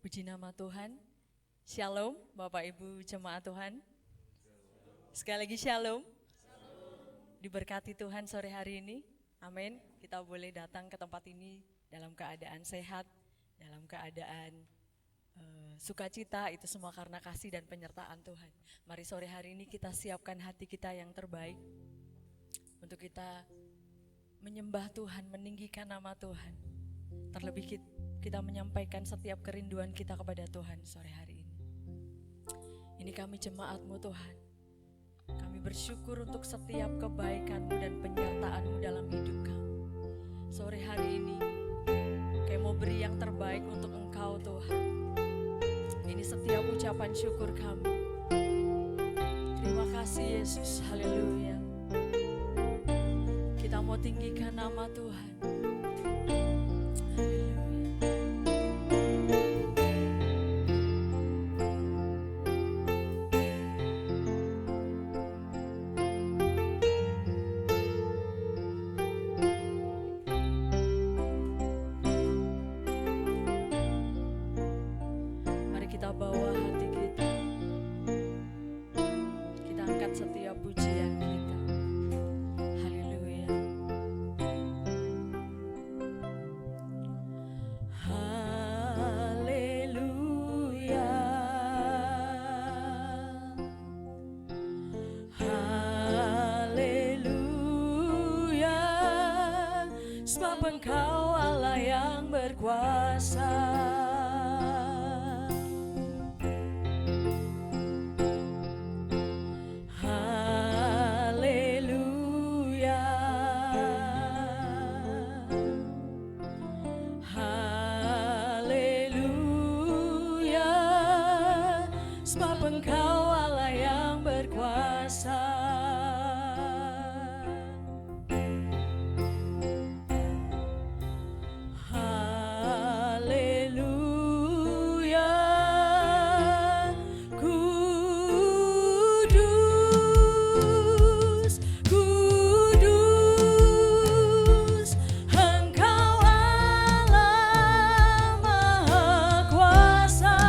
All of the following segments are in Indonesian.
Puji nama Tuhan. Shalom Bapak Ibu jemaat Tuhan. Sekali lagi shalom. Diberkati Tuhan sore hari ini. Amin. Kita boleh datang ke tempat ini dalam keadaan sehat, dalam keadaan sukacita, itu semua karena kasih dan penyertaan Tuhan. Mari sore hari ini kita siapkan hati kita yang terbaik untuk kita menyembah Tuhan, meninggikan nama Tuhan. Terlebih kita menyampaikan setiap kerinduan kita kepada Tuhan sore hari ini. Ini kami jemaat-Mu Tuhan. Kami bersyukur untuk setiap kebaikan-Mu dan penyertaan-Mu dalam hidup kami. Sore hari ini kami mau beri yang terbaik untuk Engkau Tuhan. Ini setiap ucapan syukur kami. Terima kasih Yesus, haleluya. Kita mau tinggikan nama Tuhan. Bawa hati kita, kita angkat setiap pujian kita. Haleluya. Haleluya. Haleluya. Sebab Engkau Allah yang berkuasa. Engkau Allah yang berkuasa. Haleluya. Kudus, kudus, Engkau Allah Maha Kuasa.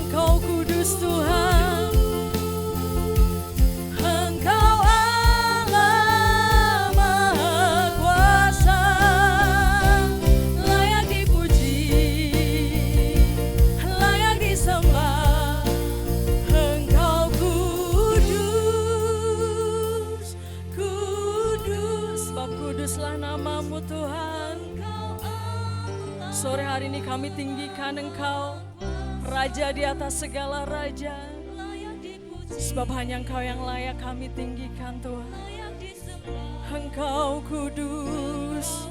Engkau kudus Tuhan, Engkau Allah Maha Kuasa, layak dipuji, layak disembah. Engkau kudus, kudus, sebab kuduslah namamu Tuhan. Sore hari ini kami tinggikan Engkau, Raja di atas segala raja. Sebab hanya Engkau yang layak kami tinggikan Tuhan. Engkau kudus,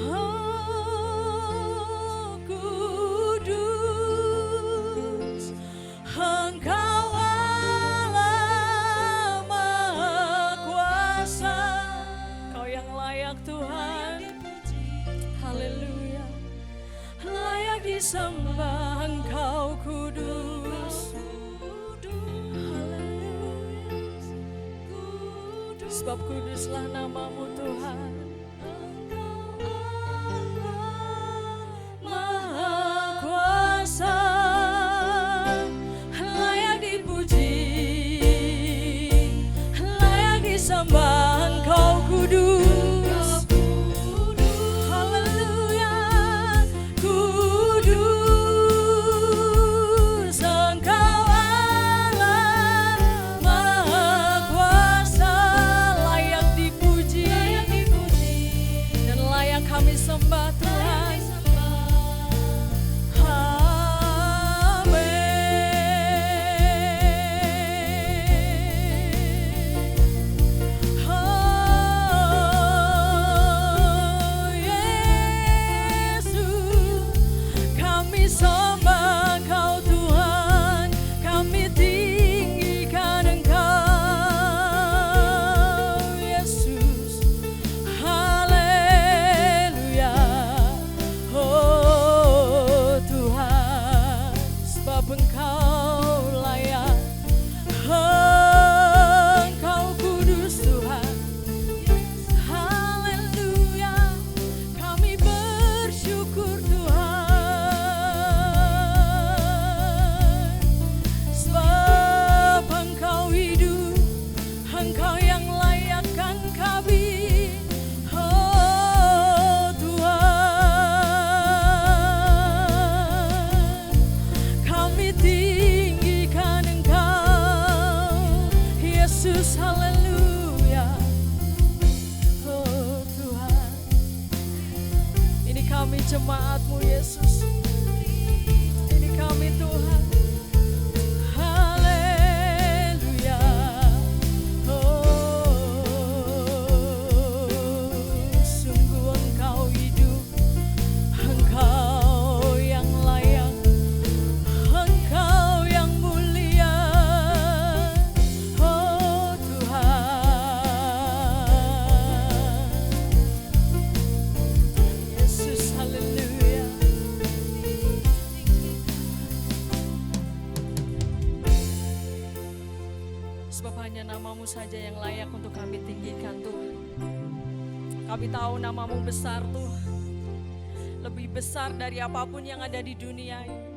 oh, kudus. Engkau Allah Maha Kuasa, Kau yang layak Tuhan. Haleluya, layak disembah. Engkau kudus, haleluya. Sebab kuduslah namamu Tuhan. Maha Kuasa, layak dipuji, layak disembah. Engkau kudus, haleluya. Oh Tuhan, ini kami jemaat-Mu Yesus, ini kami Tuhan. Haleluya. Oh, sungguh Engkau hidup, Engkau yang layak, Engkau yang mulia. Sebab hanya namamu saja yang layak untuk kami tinggikan Tuhan. Kami tahu namamu besar Tuhan, lebih besar dari apapun yang ada di dunia ini.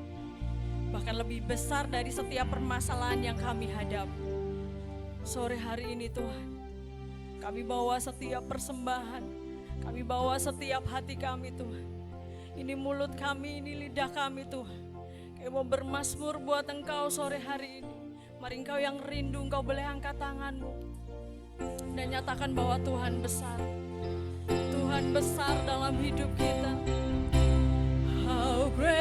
Bahkan lebih besar dari setiap permasalahan yang kami hadapi. Sore hari ini Tuhan, kami bawa setiap persembahan, kami bawa setiap hati kami Tuhan. Ini mulut kami, ini lidah kami Tuhan. Kami mau bermazmur buat Engkau sore hari ini. Mari Engkau yang rindu, Engkau boleh angkat tanganmu dan nyatakan bahwa Tuhan besar. Tuhan besar dalam hidup kita. How great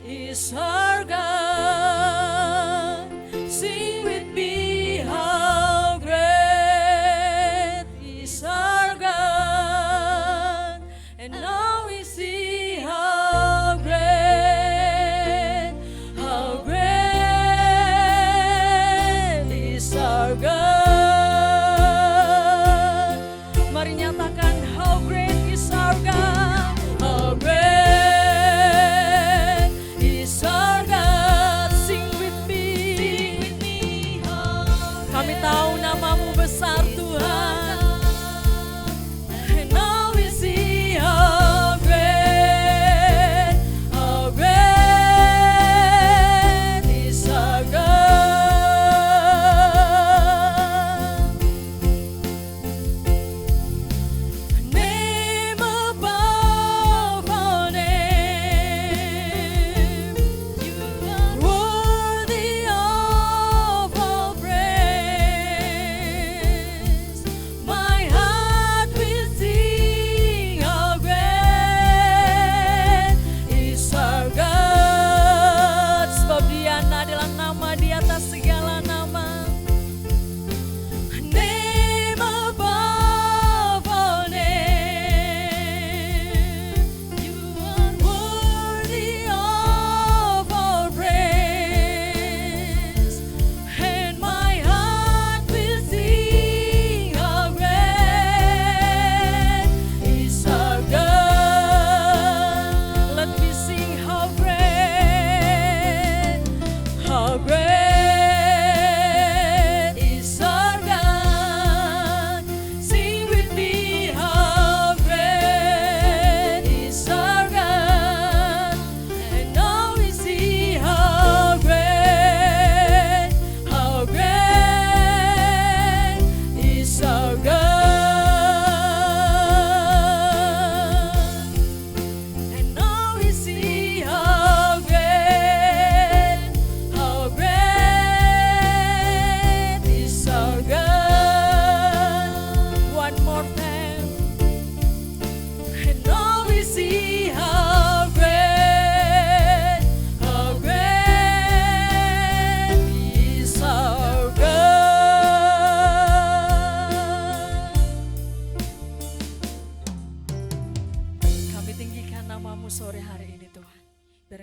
is our God. Sing with me, how great is our God. And now we see how great is our God. Mari nyatakan, how great is our God. How great is our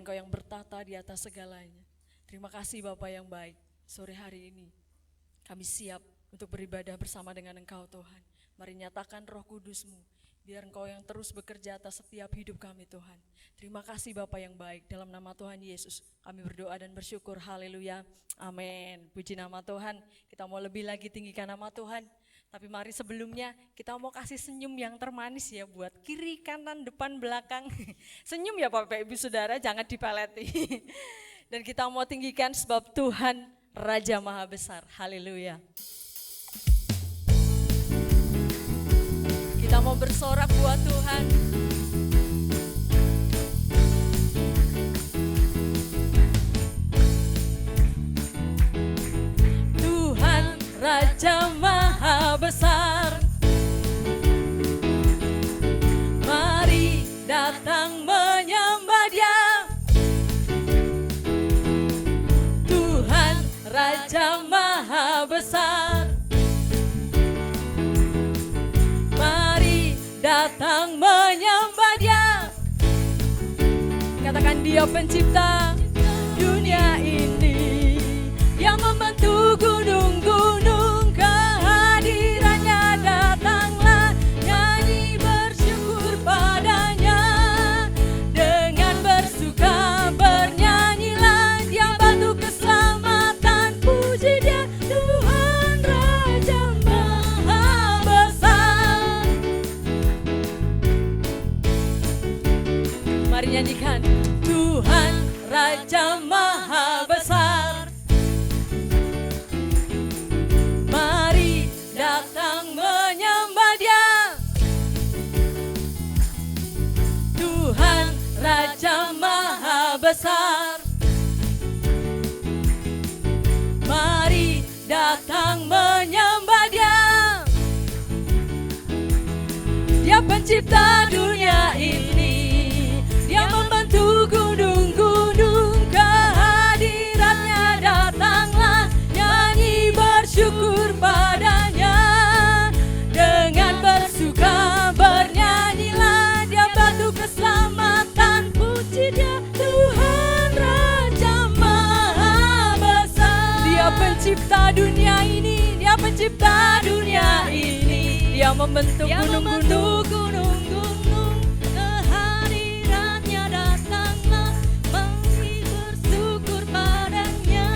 Engkau yang bertata di atas segalanya. Terima kasih Bapa yang baik, sore hari ini kami siap untuk beribadah bersama dengan Engkau Tuhan. Mari nyatakan Roh Kudus-Mu, biar Engkau yang terus bekerja atas setiap hidup kami Tuhan. Terima kasih Bapa yang baik, dalam nama Tuhan Yesus kami berdoa dan bersyukur, haleluya, amin. Puji nama Tuhan. Kita mau lebih lagi tinggikan nama Tuhan. Tapi mari sebelumnya kita mau kasih senyum yang termanis ya buat kiri, kanan, depan, belakang. Senyum ya Bapak Ibu Saudara, jangan dipeleti. Dan kita mau tinggikan sebab Tuhan Raja Maha Besar, haleluya. Kita mau bersorak buat Tuhan. Tuhan Raja Maha Besar, mari datang menyembah Dia. Tuhan Raja Maha Besar, mari datang menyembah Dia. Katakan Dia pencipta dunia ini, yang membentuk gunung-gunung, kehadirannya datanglah, nyanyi bersyukur padanya, dengan bersuka bernyanyilah, Dia batu keselamatan, puji Dia Tuhan Raja Maha Besar. Mari nyanyikan Tuhan Raja Maha Besar, mari datang menyembah Dia. Tuhan Raja Maha Besar, mari datang menyembah Dia. Dia pencipta dunia ini, Dia membentuk gunung-gunung, kehadirannya datanglah, nyanyi bersyukur padanya, dengan bersuka bernyanyilah, Dia batu keselamatan, puji Dia Tuhan Raja Maha Besar. Dia pencipta dunia ini, Dia pencipta dunia ini, Dia membentuk gunung-gunung, kehadirannya datanglah, mari bersyukur padanya,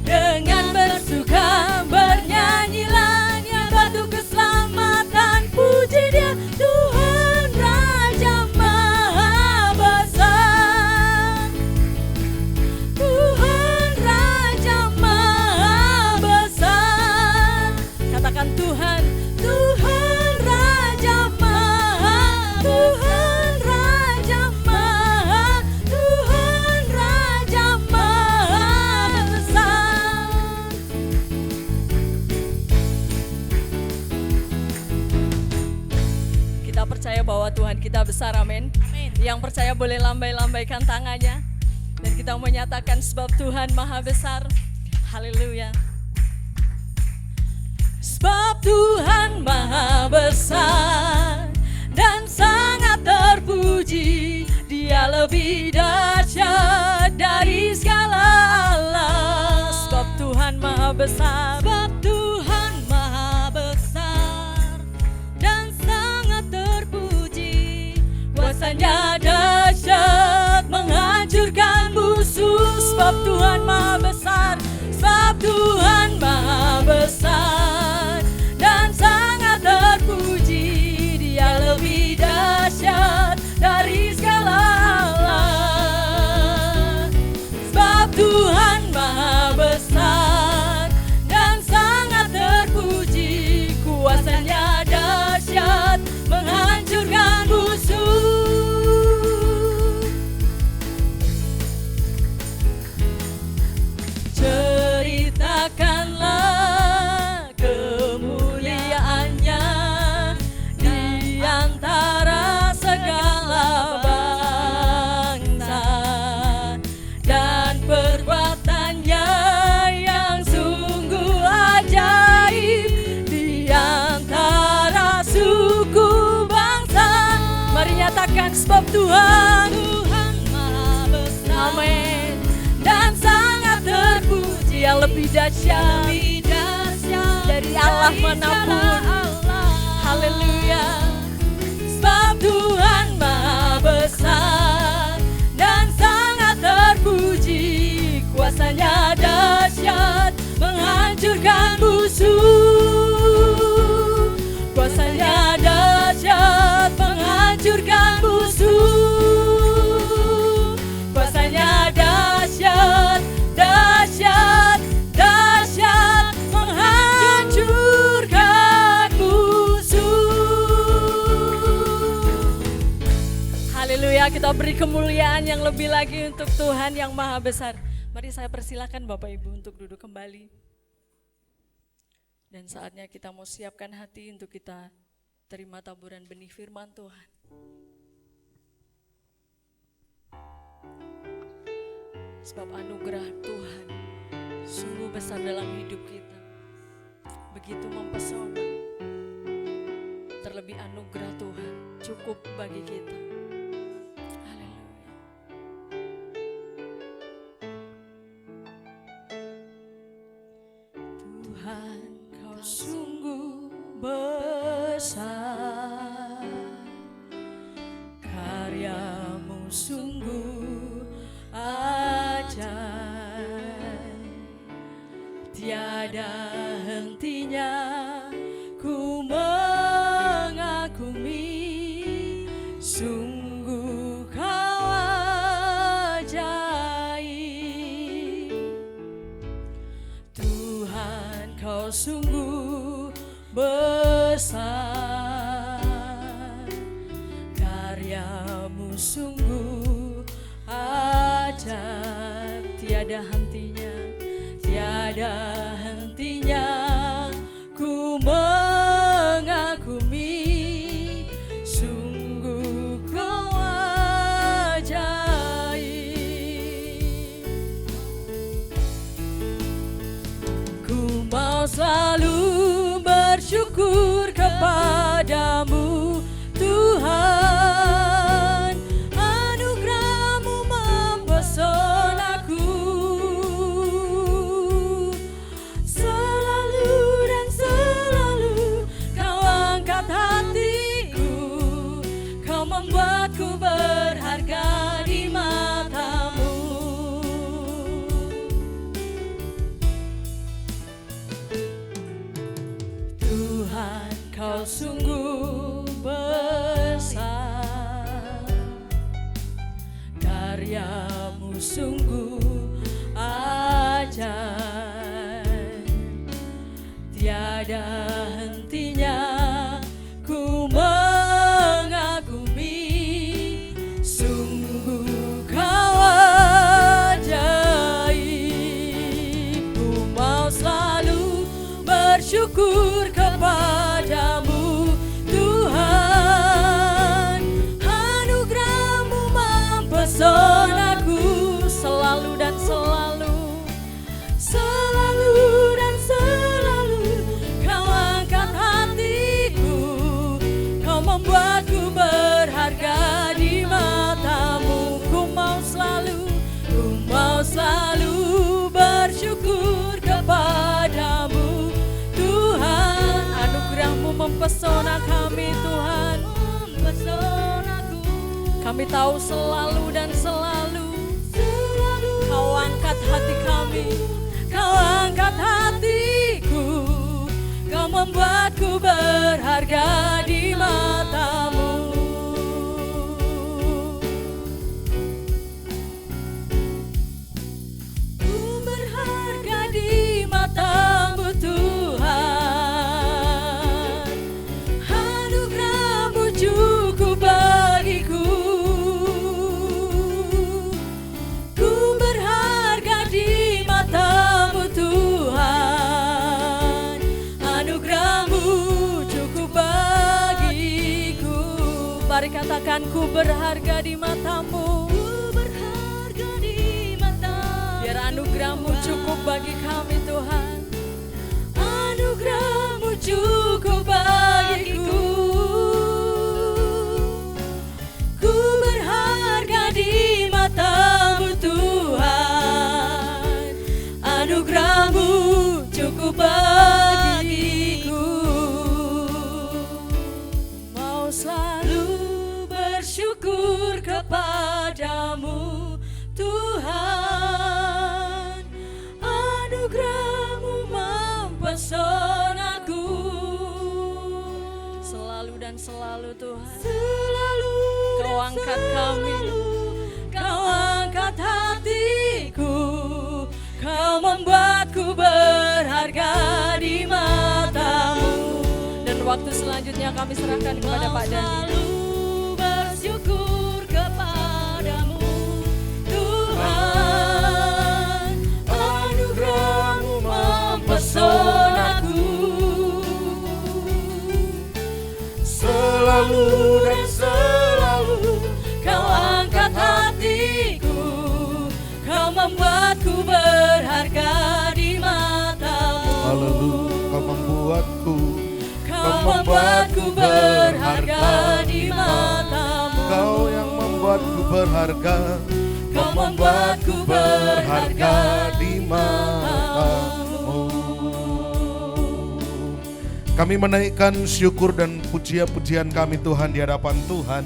dengan bersuka bernyanyilah, Dia batu keselamatan, puji Dia Tuhan Raja Maha Besar. Tuhan Raja Maha Besar. Katakan Tuhan, Tuhan Raja Maha, Tuhan Raja Maha, Tuhan Raja Maha Besar. Kita percaya bahwa Tuhan kita besar, amin. Yang percaya boleh lambai-lambaikan tangannya, dan kita menyatakan sebab Tuhan Maha Besar, haleluya. Sebab Tuhan Maha Besar dan sangat terpuji, Dia lebih dahsyat dari segala Allah. Sebab Tuhan Maha Besar, sebab Tuhan Maha Besar dan sangat terpuji, kuasanya dahsyat menghancurkan musuh. Sebab Tuhan Maha Besar, sebab Tuhan Maha Besar dan sangat terpuji, Dia lebih dahsyat dari segala Allah. Sebab Tuhan Maha Besar dan yang lebih dahsyat dari Allah manapun. Haleluya. Sebab Tuhan Maha Besar dan sangat terpuji, kuasanya dahsyat menghancurkan musuh. Kuasanya dahsyat menghancurkan musuh. Kuasanya dahsyat, dahsyat, dahsyat menghancurkan musuh. Haleluya, kita beri kemuliaan yang lebih lagi untuk Tuhan yang Maha Besar. Mari saya persilakan Bapak Ibu untuk duduk kembali. Dan saatnya kita mau siapkan hati untuk kita terima taburan benih firman Tuhan. Sebab anugerah Tuhan sungguh besar dalam hidup kita, begitu mempesona. Terlebih anugerah Tuhan cukup bagi kita. Haleluya. Tuhan, Kau sungguh besar, karyamu sungguh ajaib, tiada hentinya ku mengagumi, sungguh Kau ajaib. Tuhan, Kau sungguh besar, karyamu sungguh ajaib, tiada hentinya, tiada hentinya ku mengagumi, sungguh Kau ajaib. Ku mau selalu bersyukur kepadamu Tuhan, anugerah-Mu mempesonaku, selalu dan selalu Kau angkat hatiku, Kau membuatku berharga di mata-Mu. Tuhan, Kau sungguh besar, karyamu sungguh ajaib, tiada hentinya ku mengagumi, sungguh Kau ajaib. Ku mau selalu bersyukur kepadamu Tuhan, anugerah-Mu mempesonaku, selalu dan selalu, selalu dan selalu Kau angkat hatiku, Kau membuatku berharga di mata-Mu. Ku mau selalu bersyukur kepadamu Tuhan, anugerah-Mu mempesona kami Tuhan, mempesonaku. Kami tahu selalu dan selalu Kau angkat hati kami, Kau angkat hatiku, Kau membuatku berharga di mata-Mu. Ku berharga di mata-Mu Tuhan, anugerah-Mu cukup bagiku. Ku berharga di mata-Mu Tuhan, anugerah-Mu cukup bagiku. Mari katakan, ku berharga di mata-Mu. Ku berharga di mata-Mu. Biar anugerah-Mu cukup bagi kami Tuhan, anugerah-Mu cukup bagiku. Ku berharga di mata-Mu Tuhan, anugerah-Mu selalu Tuhan. Selalu Kau angkat kami, Kau angkat hatiku, Kau membuatku berharga di matamu. Dan waktu selanjutnya kami serahkan kepada Pak Dani. selalu bersyukur kepadamu Tuhan, anugerah-Mu mempesonaku. Selalu dan selalu Kau angkat hatiku, Kau membuatku berharga di matamu. Haleluya, Kau membuatku, Kau membuatku berharga di matamu. Kau yang membuatku berharga, Kau membuatku berharga di matamu. Kami menaikkan syukur dan pujian kami Tuhan di hadapan Tuhan,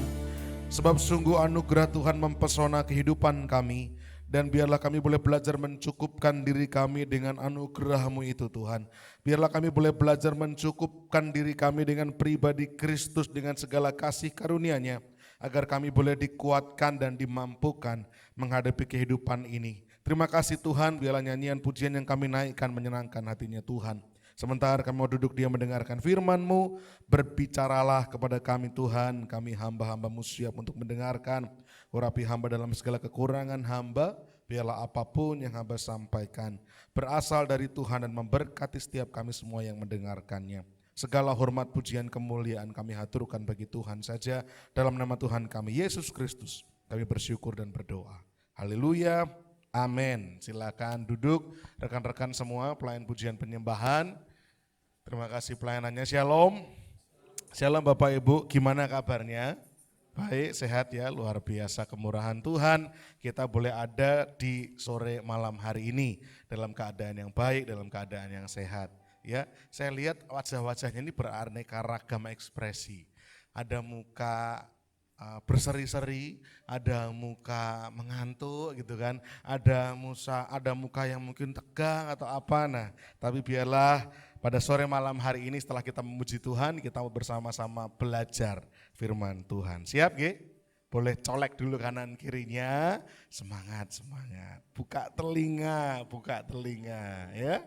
sebab sungguh anugerah Tuhan mempesona kehidupan kami. Dan biarlah kami boleh belajar mencukupkan diri kami dengan anugerah-Mu itu Tuhan. Biarlah kami boleh belajar mencukupkan diri kami dengan pribadi Kristus dengan segala kasih karunia-Nya, agar kami boleh dikuatkan dan dimampukan menghadapi kehidupan ini. Terima kasih Tuhan, biarlah nyanyian pujian yang kami naikkan menyenangkan hatinya Tuhan. Sementara kami mau duduk diam mendengarkan firman-Mu, berbicaralah kepada kami Tuhan, kami hamba-hamba-Mu siap untuk mendengarkan. Urapi hamba dalam segala kekurangan hamba, biarlah apapun yang hamba sampaikan berasal dari Tuhan dan memberkati setiap kami semua yang mendengarkannya. Segala hormat, pujian, kemuliaan kami haturkan bagi Tuhan saja. Dalam nama Tuhan kami, Yesus Kristus, kami bersyukur dan berdoa. Haleluya, amin. Silakan duduk rekan-rekan semua, pelayan pujian penyembahan. Terima kasih pelayanannya, shalom. Shalom Bapak Ibu, gimana kabarnya? Baik, sehat ya, luar biasa kemurahan Tuhan. Kita boleh ada di sore malam hari ini dalam keadaan yang baik, dalam keadaan yang sehat. Ya, saya lihat wajah-wajahnya ini beraneka ragam ekspresi. Ada muka berseri-seri, ada muka mengantuk gitu kan, ada muka yang mungkin tegang atau apa. Nah, tapi biarlah pada sore malam hari ini setelah kita memuji Tuhan, kita bersama-sama belajar firman Tuhan. Siap G? Boleh colek dulu kanan kirinya, semangat. Buka telinga ya.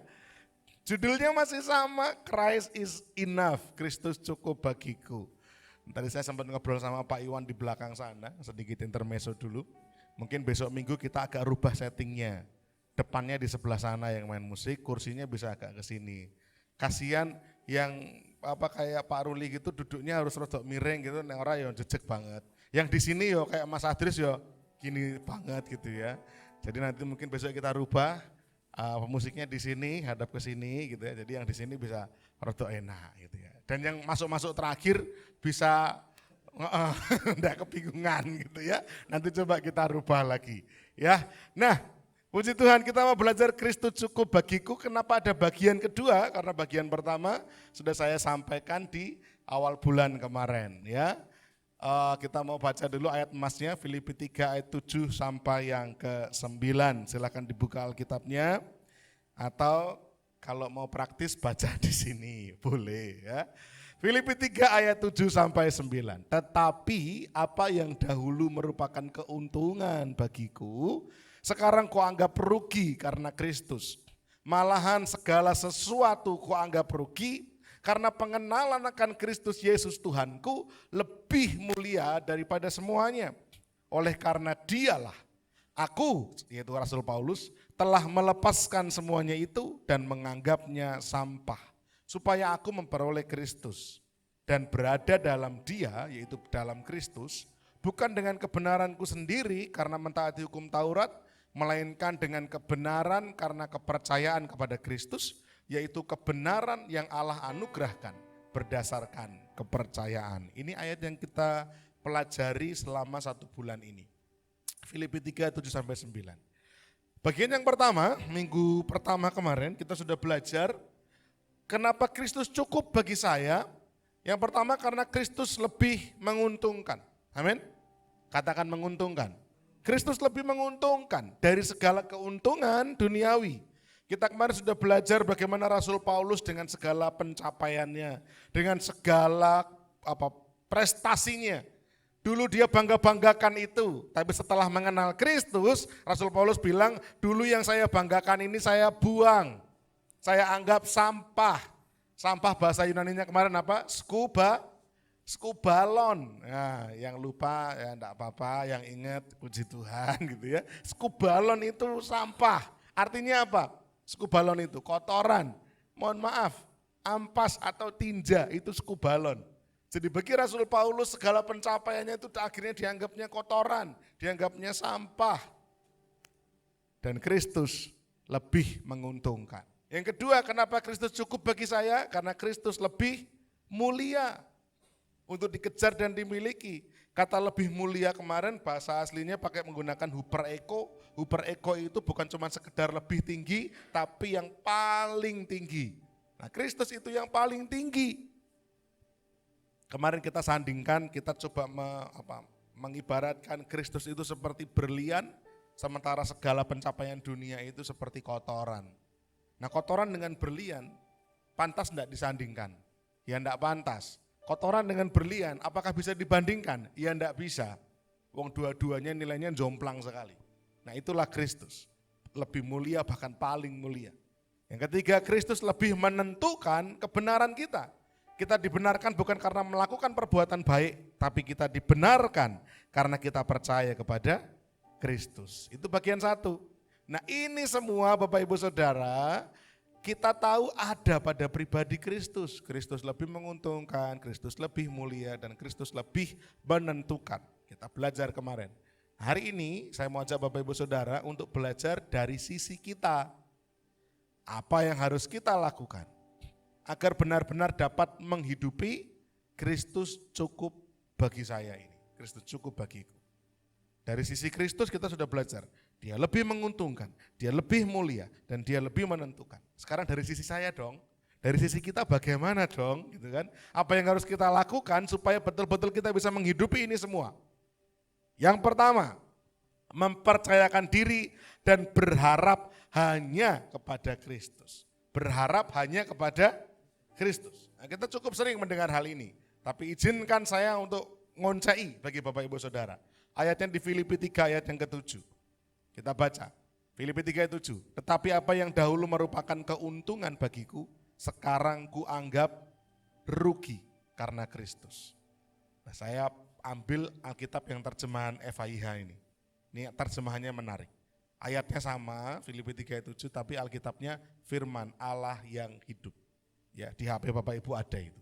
Judulnya masih sama, Christ is enough, Kristus cukup bagiku. Tadi saya sempat ngobrol sama Pak Iwan di belakang sana, sedikit intermezzo dulu. Mungkin besok minggu kita agak rubah settingnya. Depannya di sebelah sana yang main musik, kursinya bisa agak ke sini. Kasihan yang kayak Pak Ruli gitu duduknya harus rodok miring gitu, neng ora yo jejeg banget. Yang di sini yo kayak Mas Adris yo gini banget gitu ya. Jadi nanti mungkin besok kita rubah musiknya di sini hadap ke sini gitu ya. Jadi yang di sini bisa rodok enak gitu ya. Dan yang masuk terakhir bisa enggak kebingungan gitu ya. Nanti coba kita rubah lagi ya. Nah, puji Tuhan, kita mau belajar Kristus cukup bagiku. Kenapa ada bagian kedua? Karena bagian pertama sudah saya sampaikan di awal bulan kemarin ya. Kita mau baca dulu ayat emasnya, Filipi 3 ayat 7 sampai yang ke-9. Silakan dibuka Alkitabnya atau kalau mau praktis baca di sini, boleh ya. Filipi 3 ayat 7 sampai 9. Tetapi apa yang dahulu merupakan keuntungan bagiku, sekarang kuanggap rugi karena Kristus. Malahan segala sesuatu kuanggap rugi karena pengenalan akan Kristus Yesus Tuhanku lebih mulia daripada semuanya. Oleh karena Dialah aku, yaitu Rasul Paulus, telah melepaskan semuanya itu dan menganggapnya sampah, supaya aku memperoleh Kristus dan berada dalam Dia, yaitu dalam Kristus, bukan dengan kebenaranku sendiri karena mentaati hukum Taurat, melainkan dengan kebenaran karena kepercayaan kepada Kristus, yaitu kebenaran yang Allah anugerahkan berdasarkan kepercayaan. Ini ayat yang kita pelajari selama 1 bulan ini. Filipi 3, 7 sampai 9. Bagian yang pertama, minggu pertama kemarin kita sudah belajar kenapa Kristus cukup bagi saya. Yang pertama karena Kristus lebih menguntungkan. Amin. Katakan menguntungkan. Kristus lebih menguntungkan dari segala keuntungan duniawi. Kita kemarin sudah belajar bagaimana Rasul Paulus dengan segala pencapaiannya, dengan segala prestasinya. Dulu dia bangga-banggakan itu, tapi setelah mengenal Kristus, Rasul Paulus bilang, dulu yang saya banggakan ini saya buang. Saya anggap sampah. Sampah bahasa Yunaninya kemarin apa? Skubalon. Nah, yang lupa ya enggak apa-apa, yang ingat puji Tuhan gitu ya. Skubalon itu sampah. Artinya apa? Skubalon itu kotoran. Mohon maaf, ampas atau tinja itu skubalon. Jadi bagi Rasul Paulus segala pencapaiannya itu akhirnya dianggapnya kotoran, dianggapnya sampah. Dan Kristus lebih menguntungkan. Yang kedua, kenapa Kristus cukup bagi saya? Karena Kristus lebih mulia untuk dikejar dan dimiliki. Kata lebih mulia kemarin bahasa aslinya pakai menggunakan hupereko. Hupereko itu bukan cuma sekedar lebih tinggi, tapi yang paling tinggi. Nah, Kristus itu yang paling tinggi. Kemarin kita sandingkan, kita coba mengibaratkan Kristus itu seperti berlian, sementara segala pencapaian dunia itu seperti kotoran. Nah, kotoran dengan berlian, pantas enggak disandingkan? Ya enggak pantas. Kotoran dengan berlian, apakah bisa dibandingkan? Ya enggak bisa. Wong dua-duanya nilainya jomplang sekali. Nah, itulah Kristus. Lebih mulia, bahkan paling mulia. Yang ketiga, Kristus lebih menentukan kebenaran kita. Kita dibenarkan bukan karena melakukan perbuatan baik, tapi kita dibenarkan karena kita percaya kepada Kristus. Itu bagian satu. Nah, ini semua Bapak Ibu Saudara, kita tahu ada pada pribadi Kristus. Kristus lebih menguntungkan, Kristus lebih mulia, dan Kristus lebih menentukan. Kita belajar kemarin. Hari ini saya mau ajak Bapak Ibu Saudara untuk belajar dari sisi kita. Apa yang harus kita lakukan agar benar-benar dapat menghidupi Kristus cukup bagi saya ini. Kristus cukup bagiku. Dari sisi Kristus kita sudah belajar. Dia lebih menguntungkan, dia lebih mulia, dan dia lebih menentukan. Sekarang dari sisi saya dong, dari sisi kita bagaimana dong, gitu kan? Apa yang harus kita lakukan supaya betul-betul kita bisa menghidupi ini semua? Yang pertama, mempercayakan diri dan berharap hanya kepada Kristus. Berharap hanya kepada Kristus. Nah, kita cukup sering mendengar hal ini, tapi izinkan saya untuk ngoncai bagi Bapak Ibu Saudara. Ayatnya di Filipi 3 ayat yang ke-7. Kita baca, Filipi 3 ayat 7. Tetapi apa yang dahulu merupakan keuntungan bagiku, sekarang kuanggap rugi karena Kristus. Nah, saya ambil Alkitab yang terjemahan FIH ini. Ini terjemahannya menarik. Ayatnya sama, Filipi 3 ayat 7, tapi Alkitabnya firman Allah yang hidup. Ya, di HP Bapak Ibu ada itu.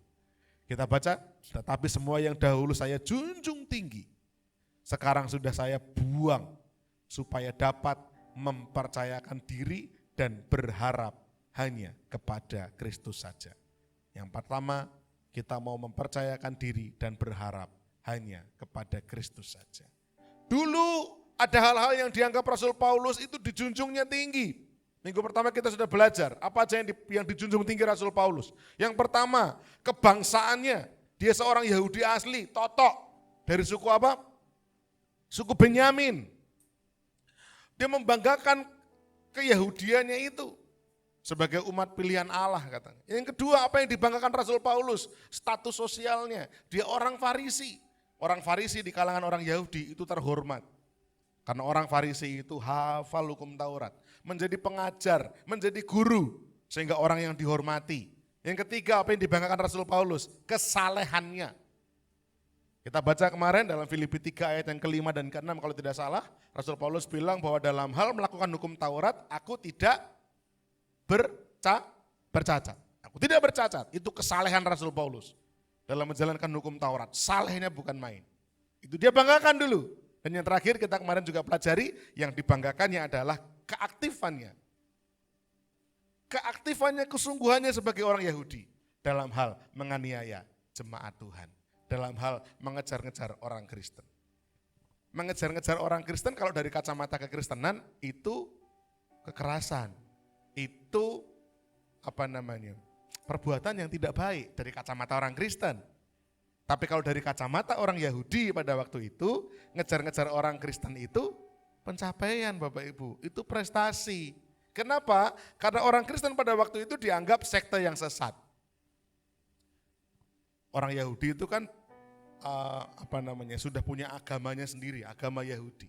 Kita baca, tetapi semua yang dahulu saya junjung tinggi, sekarang sudah saya buang, supaya dapat mempercayakan diri dan berharap hanya kepada Kristus saja. Yang pertama, kita mau mempercayakan diri dan berharap hanya kepada Kristus saja. Dulu ada hal-hal yang dianggap Rasul Paulus itu dijunjungnya tinggi. Minggu pertama kita sudah belajar, apa aja yang dijunjung tinggi Rasul Paulus. Yang pertama, kebangsaannya. Dia seorang Yahudi asli, totok. Dari suku apa? Suku Benyamin. Dia membanggakan keyahudiannya itu sebagai umat pilihan Allah katanya. Yang kedua, apa yang dibanggakan Rasul Paulus? Status sosialnya. Dia orang Farisi. Orang Farisi di kalangan orang Yahudi itu terhormat. Karena orang Farisi itu hafal hukum Taurat, menjadi pengajar, menjadi guru, sehingga orang yang dihormati. Yang ketiga, apa yang dibanggakan Rasul Paulus? Kesalehannya. Kita baca kemarin dalam Filipi 3 ayat yang ke-5 dan ke-6 kalau tidak salah, Rasul Paulus bilang bahwa dalam hal melakukan hukum Taurat, aku tidak bercacat. Aku tidak bercacat, itu kesalehan Rasul Paulus dalam menjalankan hukum Taurat. Salehnya bukan main. Itu dia banggakan dulu. Dan yang terakhir kita kemarin juga pelajari, yang dibanggakannya adalah keaktifannya. Keaktifannya, kesungguhannya sebagai orang Yahudi dalam hal menganiaya jemaat Tuhan, dalam hal mengejar-ngejar orang Kristen. Mengejar-ngejar orang Kristen kalau dari kacamata kekristenan itu kekerasan, itu perbuatan yang tidak baik dari kacamata orang Kristen. Tapi kalau dari kacamata orang Yahudi pada waktu itu, ngejar-ngejar orang Kristen itu pencapaian Bapak Ibu, itu prestasi. Kenapa? Karena orang Kristen pada waktu itu dianggap sekte yang sesat. Orang Yahudi itu kan sudah punya agamanya sendiri, agama Yahudi.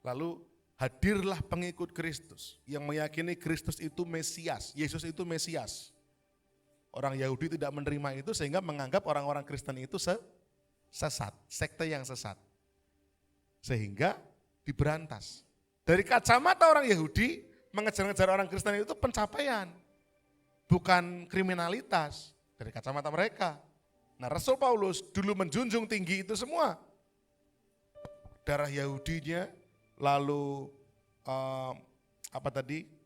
Lalu hadirlah pengikut Kristus yang meyakini Kristus itu Mesias, Yesus itu Mesias. Orang Yahudi tidak menerima itu sehingga menganggap orang-orang Kristen itu sesat, sekte yang sesat. Sehingga diberantas. Dari kacamata orang Yahudi, mengejar-ngejar orang Kristen itu pencapaian, bukan kriminalitas dari kacamata mereka. Nah, Rasul Paulus dulu menjunjung tinggi itu semua. Darah Yahudinya, lalu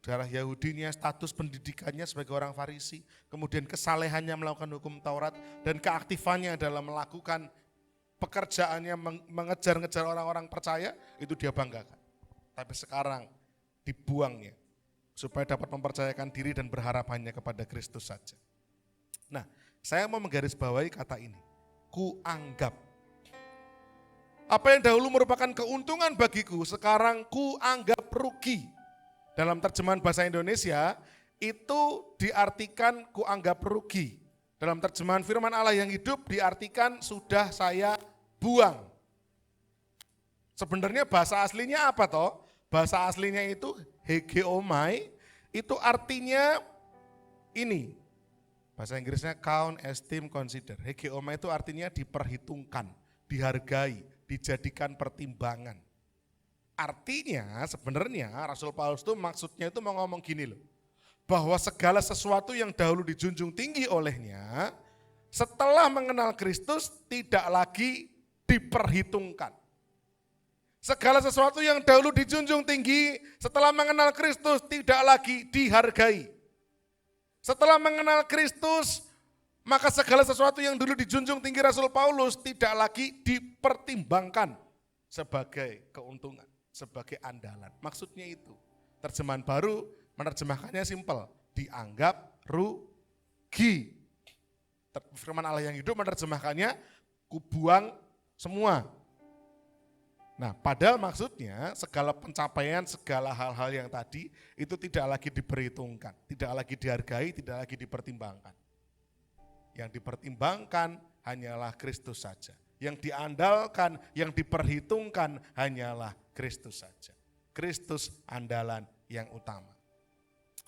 darah Yahudinya, status pendidikannya sebagai orang Farisi, kemudian kesalehannya melakukan hukum Taurat, dan keaktifannya dalam melakukan pekerjaannya mengejar-ngejar orang-orang percaya, itu dia banggakan. Tapi sekarang dibuangnya, supaya dapat mempercayakan diri dan berharap hanya kepada Kristus saja. Nah, saya mau menggarisbawahi kata ini, kuanggap. Apa yang dahulu merupakan keuntungan bagiku, sekarang kuanggap rugi. Dalam terjemahan bahasa Indonesia, itu diartikan kuanggap rugi. Dalam terjemahan firman Allah yang hidup diartikan sudah saya buang. Sebenarnya bahasa aslinya apa toh? Bahasa aslinya itu hegeomai, itu artinya ini. Bahasa Inggrisnya count, esteem, consider. Hegeomai itu artinya diperhitungkan, dihargai, dijadikan pertimbangan. Artinya sebenarnya Rasul Paulus itu maksudnya itu mau ngomong gini loh. Bahwa segala sesuatu yang dahulu dijunjung tinggi olehnya, setelah mengenal Kristus tidak lagi diperhitungkan. Segala sesuatu yang dahulu dijunjung tinggi, setelah mengenal Kristus tidak lagi dihargai. Setelah mengenal Kristus, maka segala sesuatu yang dulu dijunjung tinggi Rasul Paulus tidak lagi dipertimbangkan sebagai keuntungan, sebagai andalan. Maksudnya itu. Terjemahan baru menerjemahkannya simpel, dianggap rugi. Firman Allah yang hidup menerjemahkannya kubuang semua. Nah, padahal maksudnya segala pencapaian, segala hal-hal yang tadi itu tidak lagi diperhitungkan, tidak lagi dihargai, tidak lagi dipertimbangkan. Yang dipertimbangkan hanyalah Kristus saja. Yang diandalkan, yang diperhitungkan hanyalah Kristus saja. Kristus andalan yang utama.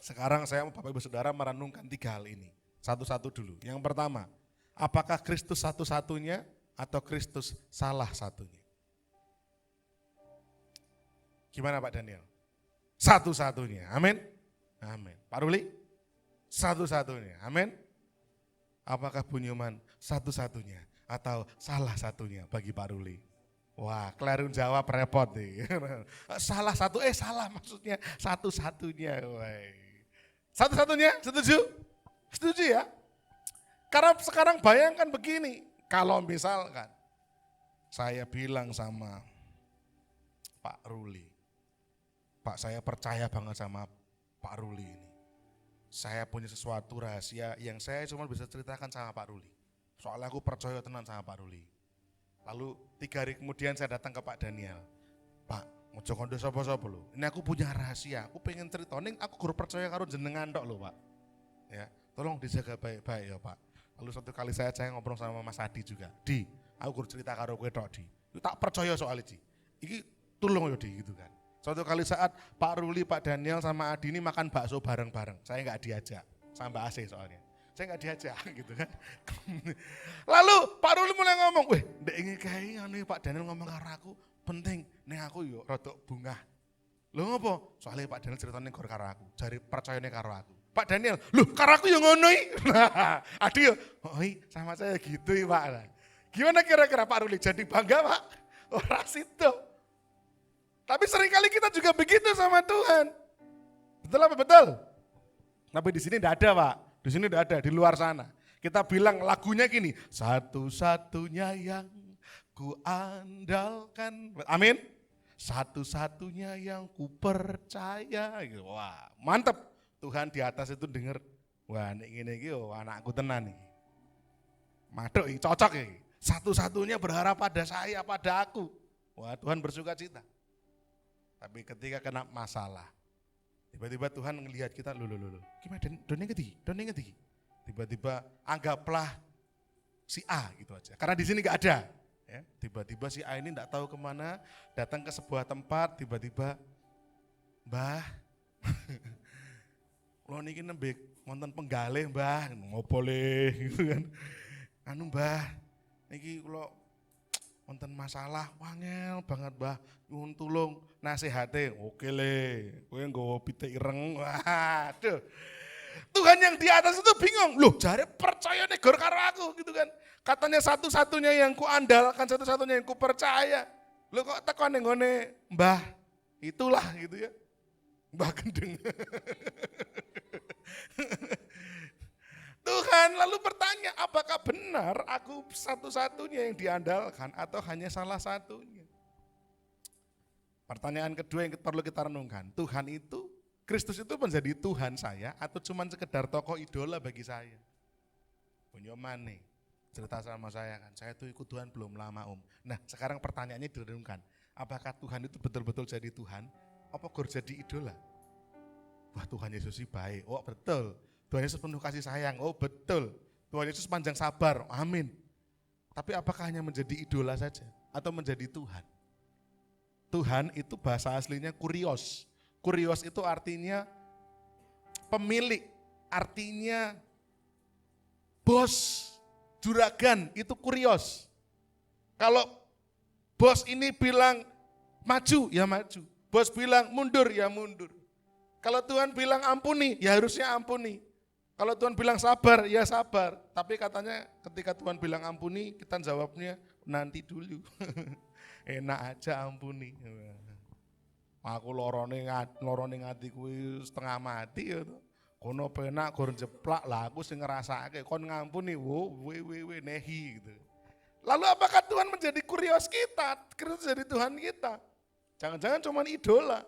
Sekarang saya mau Bapak Ibu Saudara merenungkan 3 hal ini. Satu-satu dulu. Yang pertama, apakah Kristus satu-satunya atau Kristus salah satunya? Gimana Pak Daniel? Satu-satunya, amin? Amin. Pak Ruli? Satu-satunya, amin? Apakah Bunyuman satu-satunya atau salah satunya bagi Pak Ruli? Wah, keliru jawab repot nih. Salah satu, salah maksudnya satu-satunya. Satu-satunya, setuju? Setuju ya? Karena sekarang bayangkan begini, kalau misalkan saya bilang sama Pak Ruli, Pak, saya percaya banget sama Pak Ruli ini. Saya punya sesuatu rahasia yang saya cuma bisa ceritakan sama Pak Ruli. Soalnya aku percaya tenan sama Pak Ruli. Lalu 3 hari kemudian saya datang ke Pak Daniel. Pak, mojo kondo sapa-sapa lho. Ini aku punya rahasia, aku pengen cerita ning aku guru percaya karo jenengan tok lho, Pak. Ya, tolong dijaga baik-baik ya, Pak. Lalu suatu kali saya ngobrol sama Mas Adi juga. Di, aku guru cerita karo kowe tok, Di. Aku tak percaya soal iki. Iki tulung yo, Di, gitu kan. Suatu kali saat Pak Ruli, Pak Daniel sama Adi ini makan bakso bareng-bareng. Saya enggak diajak, sama Mbak Asih soalnya. Saya enggak diajak gitu kan. Lalu Pak Ruli mulai ngomong, "Weh, ndek iki kae ngene Pak Daniel ngomong karo aku, penting ning aku yo rada bungah." Lho ngopo? Soalnya Pak Daniel ceritane gor karo aku, jare percayane karo aku. Pak Daniel, "Lho, karo aku yo ngono iki." Adi yo, "Oh, sama saya gitu ya, Pak." Gimana kira-kira Pak Ruli jadi bangga, Pak? Ora situ. Tapi seringkali kita juga begitu sama Tuhan. Betul apa betul? Tapi di sini tidak ada, Pak. Di sini tidak ada, di luar sana. Kita bilang lagunya gini, satu-satunya yang ku andalkan. Amin. Satu-satunya yang ku percaya. Wah, mantep. Tuhan di atas itu dengar, wah ini anakku tenan nih. Maduk, cocok ya. Satu-satunya berharap pada saya, pada aku. Wah, Tuhan bersuka cita. Tapi ketika kena masalah, tiba-tiba Tuhan ngelihat kita, loh, gimana donnya ketiga. Tiba-tiba anggaplah si A gitu aja. Karena di sini gak ada, Ya, tiba-tiba si A ini enggak tahu kemana, datang ke sebuah tempat, tiba-tiba, Mbah, kalau niki nembe wonten penggalih Mbah, ngopo le gitu kan. Anu Mbah, niki kula wonten masalah wangel banget Mbah, nyuwun tulung nasihate. Oke le, kowe nggawa pitik ireng. Waduh. Tuhan yang di atas itu bingung, loh jare percaya negor karo aku gitu kan. Katanya satu-satunya yang ku andalkan, satu-satunya yang ku percaya. Loh kok tekan ning ngone Mbah, itulah gitu ya. Mbah Gendeng. Tuhan lalu bertanya, apakah benar aku satu-satunya yang diandalkan atau hanya salah satunya? Pertanyaan kedua yang perlu kita renungkan, Tuhan itu, Kristus itu menjadi Tuhan saya atau cuma sekedar tokoh idola bagi saya? Punya mana? Cerita sama saya kan, saya tuh ikut Tuhan belum lama om. Nah sekarang pertanyaannya direnungkan, apakah Tuhan itu betul-betul jadi Tuhan? Apa gur jadi idola? Wah Tuhan Yesus sih baik, oh betul. Tuhan Yesus penuh kasih sayang, oh betul. Tuhan Yesus panjang sabar, amin. Tapi apakah hanya menjadi idola saja? Atau menjadi Tuhan? Tuhan itu bahasa aslinya kurios. Kurios itu artinya pemilik, artinya bos, juragan, itu kurios. Kalau bos ini bilang maju, ya maju. Bos bilang mundur, ya mundur. Kalau Tuhan bilang ampuni, ya harusnya ampuni. Kalau Tuhan bilang sabar, ya sabar. Tapi katanya ketika Tuhan bilang ampuni, kita jawabnya nanti dulu. Enak aja ampuni. Aku lorone ngati kuwi setengah mati ya. Kono penak gur jeplak lah aku sing ngrasake kon ngampuni we nehi gitu. Lalu apakah Tuhan menjadi kurios kita? Kristus jadi Tuhan kita? Jangan-jangan cuma idola.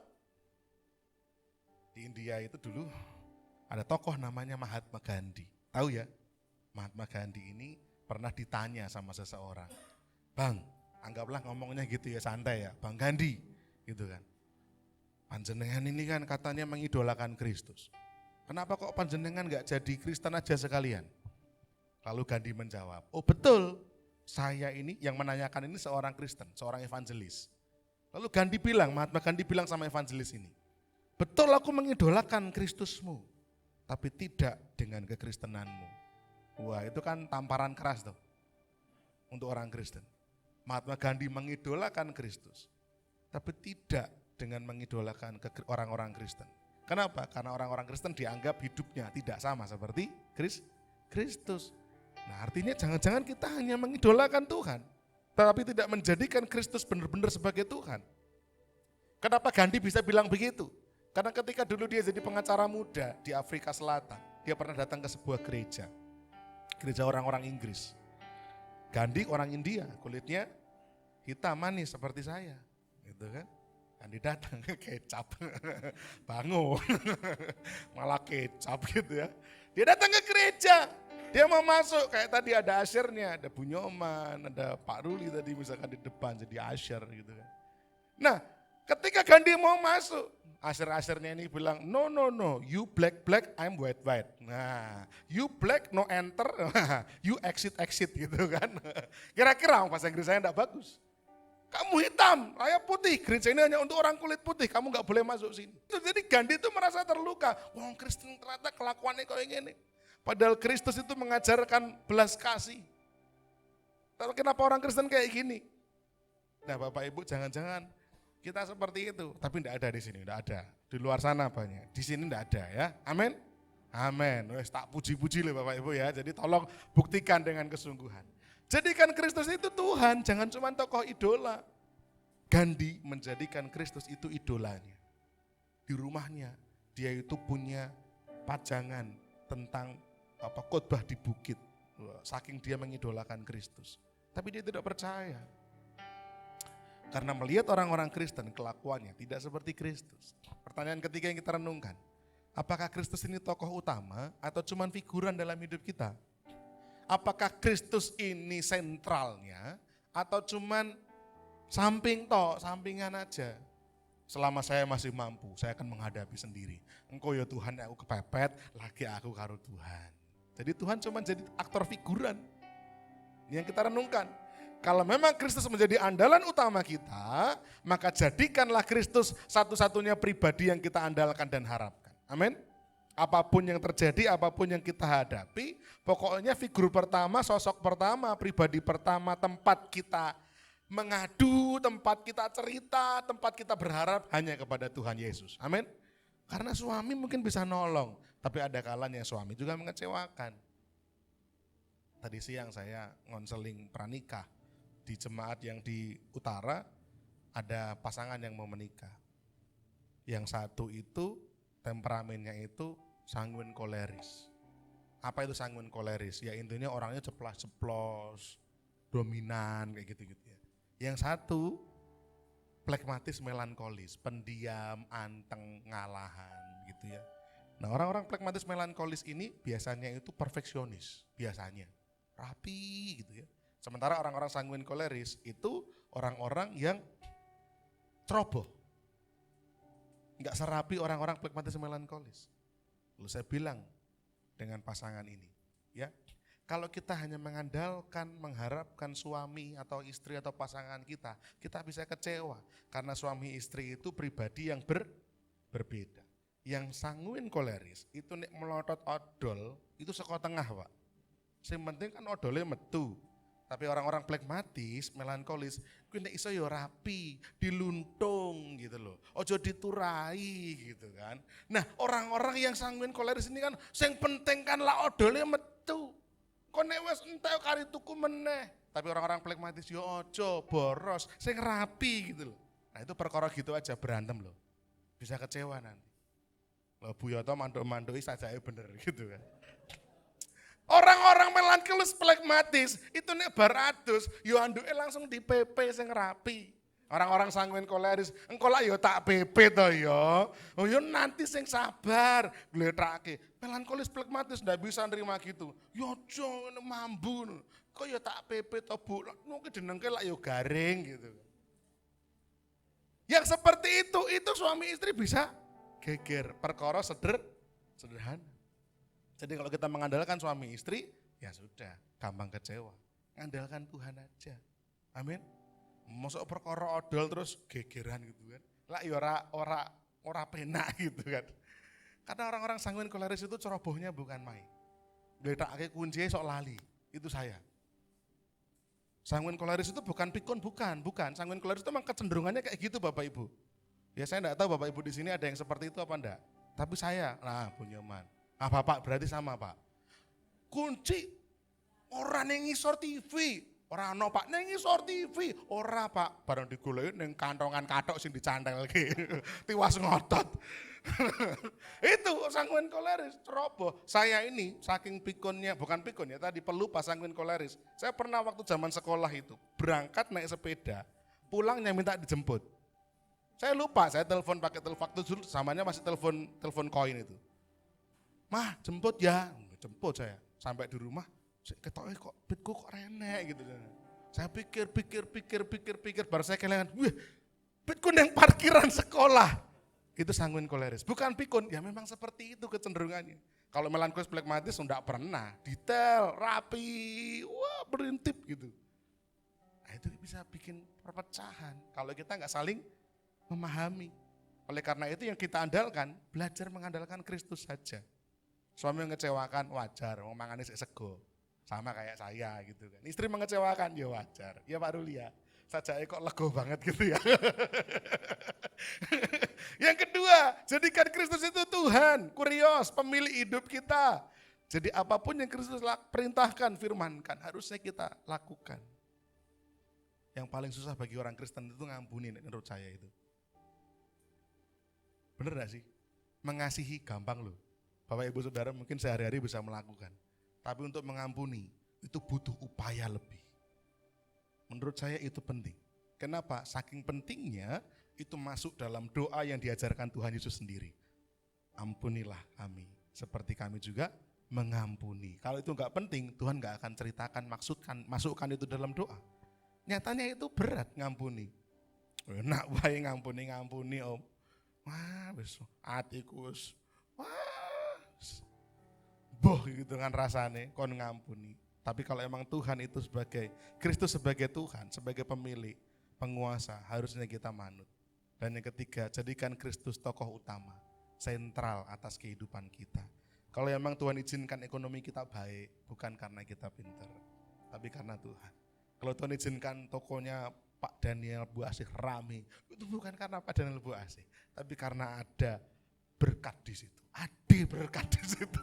Di India itu dulu ada tokoh namanya Mahatma Gandhi. Tahu ya? Mahatma Gandhi ini pernah ditanya sama seseorang. Bang, anggaplah ngomongnya gitu ya santai ya. Bang Gandhi gitu kan. Panjenengan ini kan katanya mengidolakan Kristus. Kenapa kok panjenengan gak jadi Kristen aja sekalian? Lalu Gandhi menjawab, oh betul, saya ini yang menanyakan ini seorang Kristen, seorang evangelis. Lalu Gandhi bilang, Mahatma Gandhi bilang sama evangelis ini, betul aku mengidolakan Kristusmu, tapi tidak dengan kekristenanmu. Wah itu kan tamparan keras tuh untuk orang Kristen. Mahatma Gandhi mengidolakan Kristus, tapi tidak dengan mengidolakan orang-orang Kristen. Kenapa? Karena orang-orang Kristen dianggap hidupnya tidak sama seperti Kristus. Nah artinya jangan-jangan kita hanya mengidolakan Tuhan, tapi tidak menjadikan Kristus benar-benar sebagai Tuhan. Kenapa Gandhi bisa bilang begitu? Karena ketika dulu dia jadi pengacara muda di Afrika Selatan, dia pernah datang ke sebuah gereja orang-orang Inggris. Gandhi orang India, kulitnya hitam manis seperti saya, gitu kan? Gandhi datang ke kecap, bangun, malah kecap gitu ya. Dia datang ke gereja, dia mau masuk, kayak tadi ada asyirnya, ada Bunyoman, ada Pak Ruli tadi misalkan di depan jadi asyir gitu kan. Nah ketika Gandhi mau masuk, asyir-asyirnya ini bilang, no, you black, I'm white. Nah, you black, no enter, you exit gitu kan. Kira-kira bahasa Inggris saya enggak bagus. Kamu hitam, saya putih, gereja ini hanya untuk orang kulit putih, kamu enggak boleh masuk sini. Jadi Gandhi itu merasa terluka, wong Kristen ternyata kelakuannya kayak gini. Padahal Kristus itu mengajarkan belas kasih. Tapi kenapa orang Kristen kayak gini? Nah Bapak Ibu jangan-jangan kita seperti itu, tapi enggak ada di sini, enggak ada. Di luar sana banyak, di sini enggak ada ya. Amin. Amin. Wes tak puji-puji loh Bapak Ibu ya. Jadi tolong buktikan dengan kesungguhan. Jadikan Kristus itu Tuhan, jangan cuma tokoh idola. Gandhi menjadikan Kristus itu idolanya. Di rumahnya dia itu punya pajangan tentang khotbah di bukit. Saking dia mengidolakan Kristus. Tapi dia tidak percaya. Karena melihat orang-orang Kristen kelakuannya tidak seperti Kristus. Pertanyaan ketiga yang kita renungkan, apakah Kristus ini tokoh utama atau cuma figuran dalam hidup kita? Apakah Kristus ini sentralnya atau cuman sampingan aja? Selama saya masih mampu, saya akan menghadapi sendiri. Engkau ya Tuhan, aku kepepet, lagi aku karo Tuhan. Jadi Tuhan cuma jadi aktor figuran. Yang kita renungkan, Kalau memang Kristus menjadi andalan utama kita, maka jadikanlah Kristus satu-satunya pribadi yang kita andalkan dan harapkan. Amin. Apapun yang terjadi, apapun yang kita hadapi, pokoknya figur pertama, sosok pertama, pribadi pertama, tempat kita mengadu, tempat kita cerita, tempat kita berharap hanya kepada Tuhan Yesus. Amin. Karena suami mungkin bisa nolong, tapi ada kalanya suami juga mengecewakan. Tadi siang saya ngonseling pranikah di jemaat yang di utara, ada pasangan yang mau menikah. Yang satu itu temperamennya itu sanguin koleris. Apa itu sanguin koleris? Ya intinya orangnya ceplas-ceplos, dominan kayak gitu-gitu ya. Yang satu plekmatis melankolis, pendiam, anteng, ngalahan gitu ya. Nah orang-orang plekmatis melankolis ini biasanya itu perfeksionis, biasanya rapi gitu ya. Sementara orang-orang sanguin koleris itu orang-orang yang ceroboh. Enggak serapi orang-orang plekmatis melankolis. Lalu saya bilang dengan pasangan ini, ya, kalau kita hanya mengandalkan, mengharapkan suami atau istri atau pasangan kita bisa kecewa. Karena suami istri itu pribadi yang berbeda. Yang sanguin koleris itu nek melotot odol, itu saka tengah Pak. Yang penting kan odolnya metu. Tapi orang-orang plekmatis, melankolis, kuwi nek iso ya rapi, diluntung gitu loh. Ojo diturai gitu kan. Nah, orang-orang yang sanguin koleris ini kan sing penting kan lah odolnya metu. Kok nek wis entek kari tuku meneh. Tapi orang-orang plekmatis yo ojo boros, sing rapi gitu loh. Nah, itu perkara gitu aja berantem loh. Bisa kecewa nanti. Loh Bu Yoto manduk-manduki sajake bener gitu kan. Orang-orang melankolis plekmatis itu nek bar adus yo anduke langsung di PP sing rapi. Orang-orang sanguin koleris engko lak yo tak PP to yo. Oh yo nanti sing sabar gletake. Melankolis plekmatis ndak bisa nerima gitu. Yo aja ngene mambu. Kok yo tak PP to Bu. Mungkin jenengke lak yo garing gitu. Yang seperti itu suami istri bisa geger, perkara sederhana. Jadi kalau kita mengandalkan suami istri, ya sudah, gampang kecewa. Andalkan Tuhan aja. Amin. Mosok perkara odol terus gegeran gitu kan. Lah ya ora penak gitu kan. Karena orang-orang sanguin koleris itu cerobohnya bukan main. Gletake kuncinya sok lali, itu saya. Sanguin koleris itu bukan pikun, bukan. Sanguin koleris itu memang kecenderungannya kayak gitu Bapak Ibu. Ya saya enggak tahu Bapak Ibu di sini ada yang seperti itu apa enggak. Tapi saya, Bu Nyoman. Ah Bapak berarti sama Pak. Kunci orang yang ngisor TV, orang no Pak neng ngisor TV, ora Pak. Barang digoleki neng kantongan kathok sing dicantelke. Tiwas ngotot. Itu sanguin koleris, ceroboh. Saya ini saking pikunnya, bukan pikun ya tadi pelupa sanguin koleris. Saya pernah waktu zaman sekolah itu berangkat naik sepeda, pulangnya minta dijemput. Saya lupa, saya telepon pakai telepon waktu dulu samanya masih telepon koin itu. Mah jemput ya, jemput saya sampai di rumah, ketoknya kok bitku kok renek gitu. Saya pikir, baru saya kehilangan, wih bitku yang parkiran sekolah, itu sanguin koleris, bukan pikun, ya memang seperti itu kecenderungannya. Kalau melankolis plekmatis enggak pernah, detail, rapi, wah berintip gitu. Nah itu bisa bikin perpecahan, kalau kita enggak saling memahami. Oleh karena itu yang kita andalkan, belajar mengandalkan Kristus saja. Suami mengecewakan wajar, mau mangan sego. Sama kayak saya gitu kan. Istri mengecewakan ya wajar. Ya Pak Ruli ya. Sajake kok lego banget gitu ya. Yang kedua, jadikan Kristus itu Tuhan, kurios, pemilik hidup kita. Jadi apapun yang Kristus perintahkan, firmankan, harusnya kita lakukan. Yang paling susah bagi orang Kristen itu ngampuni menurut saya itu. Bener gak sih? Mengasihi gampang loh. Bapak Ibu Saudara mungkin sehari-hari bisa melakukan. Tapi untuk mengampuni itu butuh upaya lebih. Menurut saya itu penting. Kenapa? Saking pentingnya itu masuk dalam doa yang diajarkan Tuhan Yesus sendiri. Ampunilah kami, seperti kami juga mengampuni. Kalau itu enggak penting, Tuhan enggak akan ceritakan, masukkan itu dalam doa. Nyatanya itu berat ngampuni. Enak wae ngampuni Om. Wah, wis atiku wis boh gitu kan rasane kon ngampuni. Tapi kalau emang Tuhan itu Kristus sebagai Tuhan, sebagai pemilik, penguasa, harusnya kita manut. Dan yang ketiga, jadikan Kristus tokoh utama, sentral atas kehidupan kita. Kalau emang Tuhan izinkan ekonomi kita baik, bukan karena kita pintar, tapi karena Tuhan. Kalau Tuhan izinkan tokonya Pak Daniel Bu Asih rame, itu bukan karena Pak Daniel Bu Asih, tapi karena ada berkat di situ. Ada berkat di situ.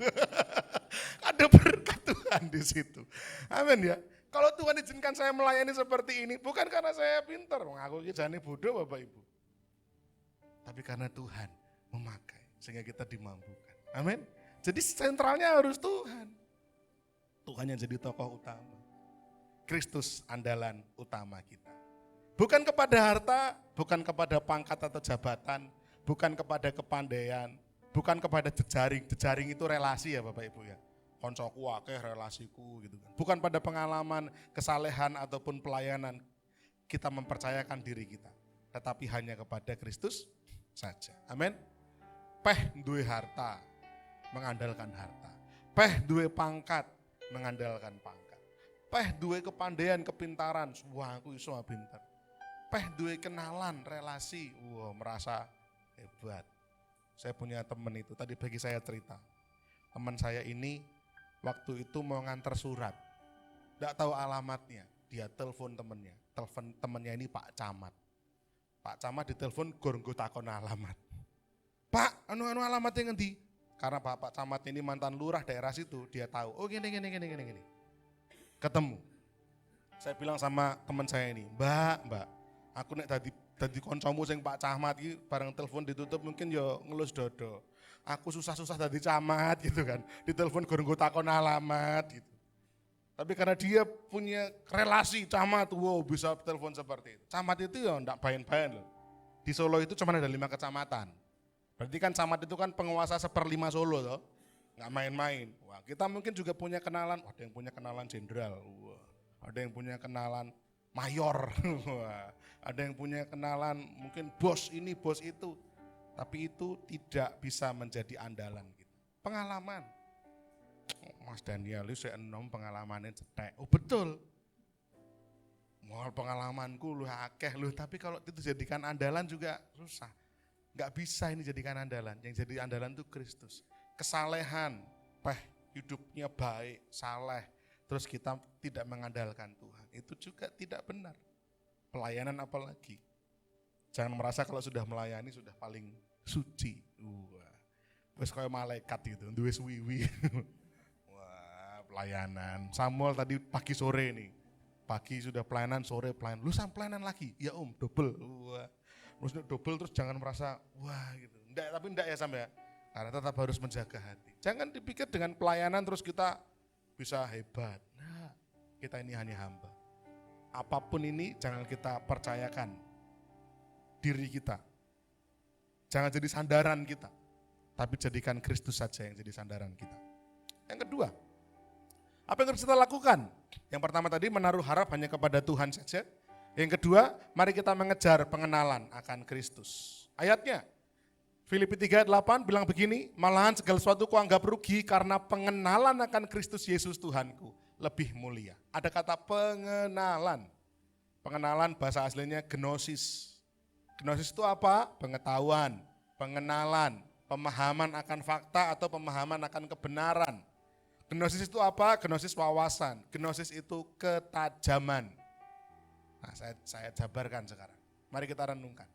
Ada berkat Tuhan di situ. Amin ya. Kalau Tuhan izinkan saya melayani seperti ini, bukan karena saya pintar, aku jane bodoh Bapak Ibu. Tapi karena Tuhan memakai, sehingga kita dimampukan. Amin. Jadi sentralnya harus Tuhan. Tuhan yang jadi tokoh utama. Kristus andalan utama kita. Bukan kepada harta, bukan kepada pangkat atau jabatan, bukan kepada kepandaian, bukan kepada jejaring. Jejaring itu relasi ya Bapak Ibu ya. Koncoku akeh relasiku gitu kan. Bukan pada pengalaman, kesalehan ataupun pelayanan kita mempercayakan diri kita. Tetapi hanya kepada Kristus saja. Amin. Peh duwe harta, mengandalkan harta. Peh duwe pangkat, mengandalkan pangkat. Peh duwe kepandaian, kepintaran, wah aku iso pinter. Peh duwe kenalan, relasi, wah merasa hebat. Saya punya teman itu, tadi bagi saya cerita. Teman saya ini waktu itu mau nganter surat, tidak tahu alamatnya, dia telepon temennya. Telepon temennya ini Pak Camat. Pak Camat ditelepon gorenggo takon alamat. Pak, anu alamatnya ngendi? Karena Pak Camat ini mantan lurah daerah situ, dia tahu. Oh gini. Ketemu. Saya bilang sama teman saya ini, Mbak, aku nek tadi koncomu sing Pak Camat iki bareng telepon ditutup mungkin yo ngelus dodo. Aku susah-susah tadi camat gitu kan. Ditelepon gorenggo takon alamat gitu. Tapi karena dia punya relasi camat, wow bisa telepon seperti itu. Camat itu ya enggak bayan-bayan loh. Di Solo itu cuma ada 5 kecamatan. Berarti kan camat itu kan penguasa 1/5 Solo toh. Enggak main-main. Wah, kita mungkin juga punya kenalan, ada yang punya kenalan jenderal. Wah, ada yang punya kenalan mayor. Wah, ada yang punya kenalan mungkin bos ini, bos itu. Tapi itu tidak bisa menjadi andalan kita. Pengalaman. Mas Daniel itu saya enom pengalamannya cetek. Oh betul. Mau pengalamanku lu akeh lu, tapi kalau itu jadikan andalan juga susah. Enggak bisa ini jadikan andalan. Yang jadi andalan itu Kristus. Kesalehan, hidupnya baik, saleh. Terus kita tidak mengandalkan Tuhan. Itu juga tidak benar. Pelayanan apalagi. Jangan merasa kalau sudah melayani sudah paling suci. Wah. Wes kayak malaikat itu, duwe suwiwi. Wah, pelayanan. Samuel tadi pagi sore nih. Pagi sudah pelayanan, sore pelayanan. Lu sam pelayanan lagi? Ya double. Wah. Terus double terus jangan merasa wah gitu. Tapi ya Sam ya. Karena tetap harus menjaga hati. Jangan dipikir dengan pelayanan terus kita bisa hebat. Nah, kita ini hanya hamba. Apapun ini jangan kita percayakan diri kita. Jangan jadi sandaran kita. Tapi jadikan Kristus saja yang jadi sandaran kita. Yang kedua, apa yang harus kita lakukan? Yang pertama tadi menaruh harap hanya kepada Tuhan saja. Yang kedua, mari kita mengejar pengenalan akan Kristus. Ayatnya, Filipi 3:8 bilang begini, malahan segala sesuatu kuanggap rugi karena pengenalan akan Kristus Yesus Tuhanku lebih mulia. Ada kata pengenalan. Pengenalan bahasa aslinya gnosis. Gnosis itu apa? Pengetahuan, pengenalan, pemahaman akan fakta atau pemahaman akan kebenaran. Gnosis itu apa? Gnosis wawasan. Gnosis itu ketajaman. Nah, saya jabarkan sekarang. Mari kita renungkan.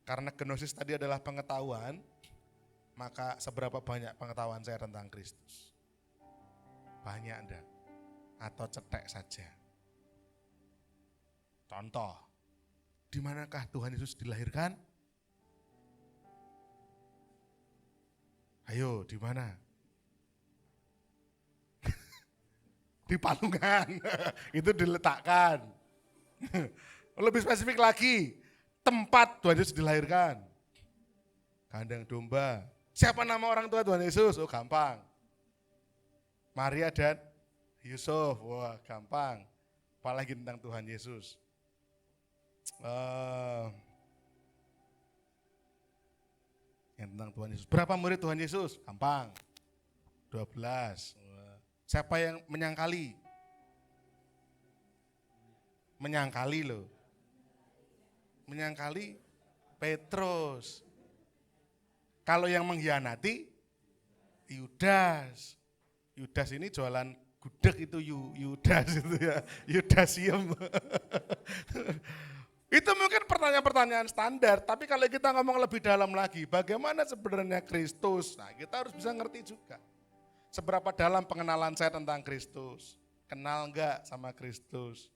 Karena gnosis tadi adalah pengetahuan, maka seberapa banyak pengetahuan saya tentang Kristus? Banyak enggak? Atau cetek saja? Contoh, di manakah Tuhan Yesus dilahirkan? Ayo, di mana? Di Palungan. Itu diletakkan. Lebih spesifik lagi, tempat Tuhan Yesus dilahirkan. Kandang domba. Siapa nama orang tua Tuhan Yesus? Oh gampang. Maria dan Yusuf. Wah gampang. Apalagi tentang Tuhan Yesus. Yang tentang Tuhan Yesus. Berapa murid Tuhan Yesus? Gampang. 12. Siapa yang menyangkali? Menyangkali loh. Menyangkali Petrus. Kalau yang mengkhianati Yudas. Yudas ini jualan gudeg itu Yudas itu ya. Yudasium. Itu mungkin pertanyaan-pertanyaan standar, tapi kalau kita ngomong lebih dalam lagi, bagaimana sebenarnya Kristus? Nah, kita harus bisa ngerti juga. Seberapa dalam pengenalan saya tentang Kristus? Kenal enggak sama Kristus?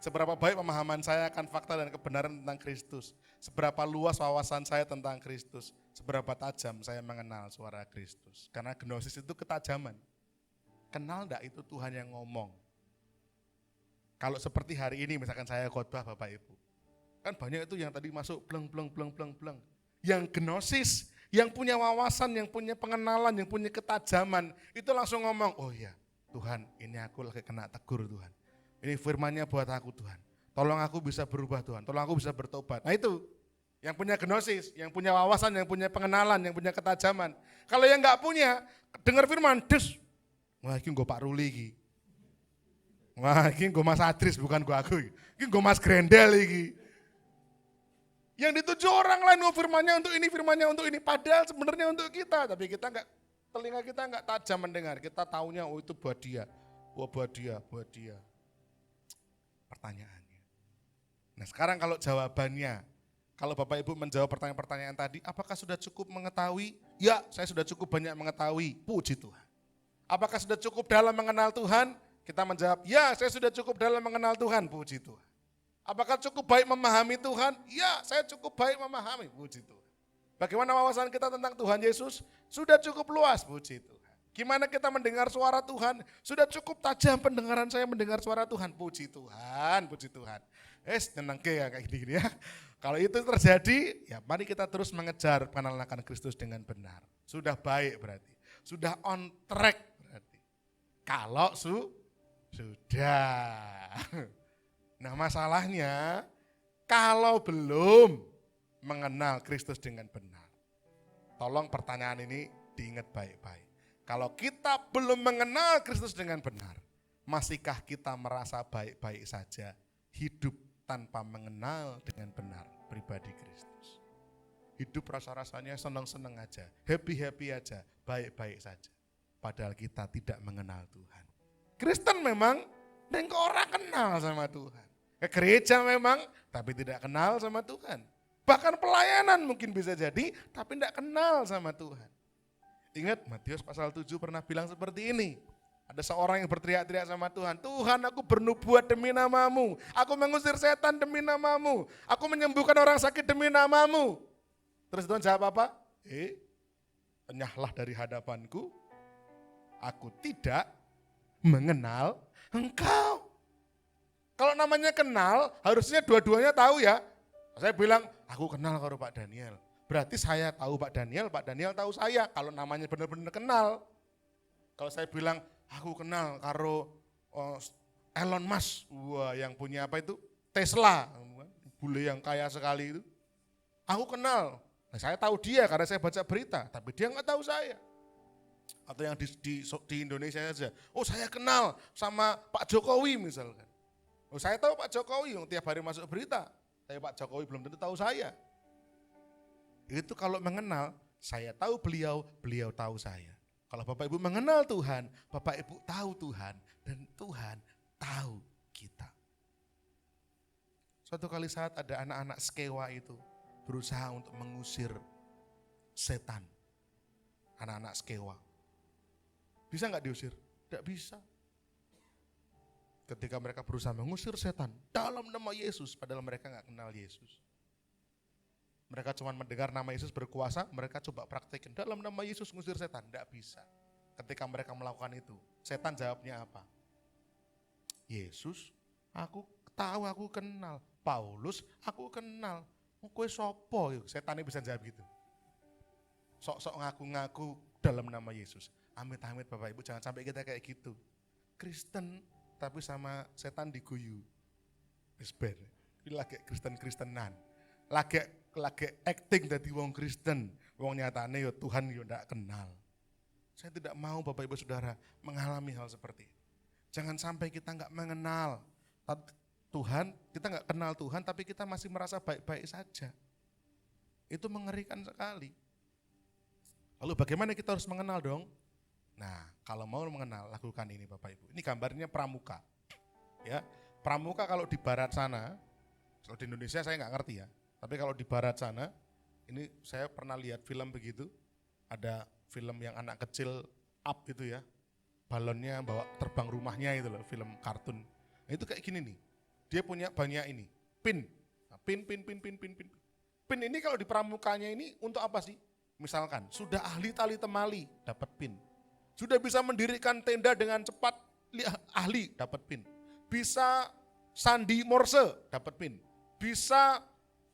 Seberapa baik pemahaman saya akan fakta dan kebenaran tentang Kristus? Seberapa luas wawasan saya tentang Kristus? Seberapa tajam saya mengenal suara Kristus? Karena gnosis itu ketajaman. Kenal enggak itu Tuhan yang ngomong? Kalau seperti hari ini misalkan saya khotbah Bapak Ibu. Kan banyak itu yang tadi masuk bleng. Yang gnosis, yang punya wawasan, yang punya pengenalan, yang punya ketajaman. Itu langsung ngomong, oh iya Tuhan ini aku lagi kena tegur Tuhan. Ini firman-Nya buat aku Tuhan. Tolong aku bisa berubah Tuhan, tolong aku bisa bertobat. Nah itu, yang punya gnosis, yang punya wawasan, yang punya pengenalan, yang punya ketajaman. Kalau yang enggak punya, dengar firman, des. Wah ini gue Pak Ruli ini. Wah, ini gue Mas Adris, bukan gue aku. Ini gue Mas Grendel ini. Yang dituju orang lain, oh firmannya untuk ini, firmannya untuk ini. Padahal sebenarnya untuk kita, tapi kita enggak, telinga kita enggak tajam mendengar. Kita taunya, oh itu buat dia. Oh buat dia. Pertanyaannya. Nah sekarang kalau jawabannya, kalau Bapak Ibu menjawab pertanyaan-pertanyaan tadi, apakah sudah cukup mengetahui? Ya, saya sudah cukup banyak mengetahui. Puji Tuhan. Apakah sudah cukup dalam mengenal Tuhan? Kita menjawab, ya saya sudah cukup dalam mengenal Tuhan, puji Tuhan. Apakah cukup baik memahami Tuhan? Ya saya cukup baik memahami, puji Tuhan. Bagaimana wawasan kita tentang Tuhan Yesus? Sudah cukup luas, puji Tuhan. Gimana kita mendengar suara Tuhan? Sudah cukup tajam pendengaran saya mendengar suara Tuhan, puji Tuhan, puji Tuhan. Tenang ya kayak gini ya. Kalau itu terjadi, ya mari kita terus mengejar pengenalan akan Kristus dengan benar. Sudah baik berarti, sudah on track berarti. Kalau sudah. Nah masalahnya kalau belum mengenal Kristus dengan benar. Tolong pertanyaan ini diingat baik-baik. Kalau kita belum mengenal Kristus dengan benar, masihkah kita merasa baik-baik saja hidup tanpa mengenal dengan benar pribadi Kristus? Hidup rasa-rasanya senang-senang aja, happy-happy aja, baik-baik saja. Padahal kita tidak mengenal Tuhan. Kristen memang, dan orang kenal sama Tuhan. Ke gereja memang, tapi tidak kenal sama Tuhan. Bahkan pelayanan mungkin bisa jadi, tapi tidak kenal sama Tuhan. Ingat Matius pasal 7 pernah bilang seperti ini. Ada seorang yang berteriak-teriak sama Tuhan, Tuhan aku bernubuat demi namamu, aku mengusir setan demi namamu, aku menyembuhkan orang sakit demi namamu. Terus Tuhan jawab apa? Enyahlah dari hadapanku, aku tidak mengenal engkau. Kalau namanya kenal, harusnya dua-duanya tahu ya. Saya bilang, aku kenal karo Pak Daniel. Berarti saya tahu Pak Daniel tahu saya. Kalau namanya benar-benar kenal. Kalau saya bilang, aku kenal karo Elon Musk. Wah, yang punya apa itu? Tesla. Bule yang kaya sekali itu. Aku kenal. Nah, saya tahu dia karena saya baca berita. Tapi dia nggak tahu saya. Atau yang di Indonesia saja, oh saya kenal sama Pak Jokowi misalkan. Oh saya tahu Pak Jokowi yang tiap hari masuk berita, tapi Pak Jokowi belum tentu tahu saya. Itu kalau mengenal, saya tahu beliau, beliau tahu saya. Kalau Bapak Ibu mengenal Tuhan, Bapak Ibu tahu Tuhan, dan Tuhan tahu kita. Suatu kali saat ada anak-anak Skewa itu berusaha untuk mengusir setan. Anak-anak Skewa. Bisa nggak diusir? Tidak bisa. Ketika mereka berusaha mengusir setan dalam nama Yesus, padahal mereka nggak kenal Yesus. Mereka cuma mendengar nama Yesus berkuasa, mereka coba praktekin dalam nama Yesus ngusir setan, tidak bisa. Ketika mereka melakukan itu, setan jawabnya apa? Yesus, aku tahu, aku kenal. Paulus, aku kenal. Kowe sopo? Setan bisa jawab gitu. Sok-sok ngaku-ngaku dalam nama Yesus. Amit-amit Bapak Ibu, jangan sampai kita kayak gitu. Kristen tapi sama setan diguyu. Isber, ini lagi Kristen-Kristenan. Lagi acting dadi wong Kristen. Wong nyatane ya Tuhan ya ndak kenal. Saya tidak mau Bapak Ibu Saudara mengalami hal seperti ini. Jangan sampai kita nggak mengenal Tuhan, kita nggak kenal Tuhan tapi kita masih merasa baik-baik saja. Itu mengerikan sekali. Lalu bagaimana kita harus mengenal dong? Nah, kalau mau mengenal, lakukan ini Bapak Ibu. Ini gambarnya pramuka. Ya, pramuka kalau di barat sana, kalau di Indonesia saya nggak ngerti ya. Tapi kalau di barat sana, ini saya pernah lihat film begitu. Ada film yang anak kecil up itu ya, balonnya bawa terbang rumahnya itu loh, film kartun. Nah, itu kayak gini nih, dia punya banyak ini, pin. Nah, pin. Pin ini kalau di pramukanya ini untuk apa sih? Misalkan sudah ahli tali temali, dapat pin. Sudah bisa mendirikan tenda dengan cepat, ahli, dapat pin. Bisa sandi morse, dapat pin. Bisa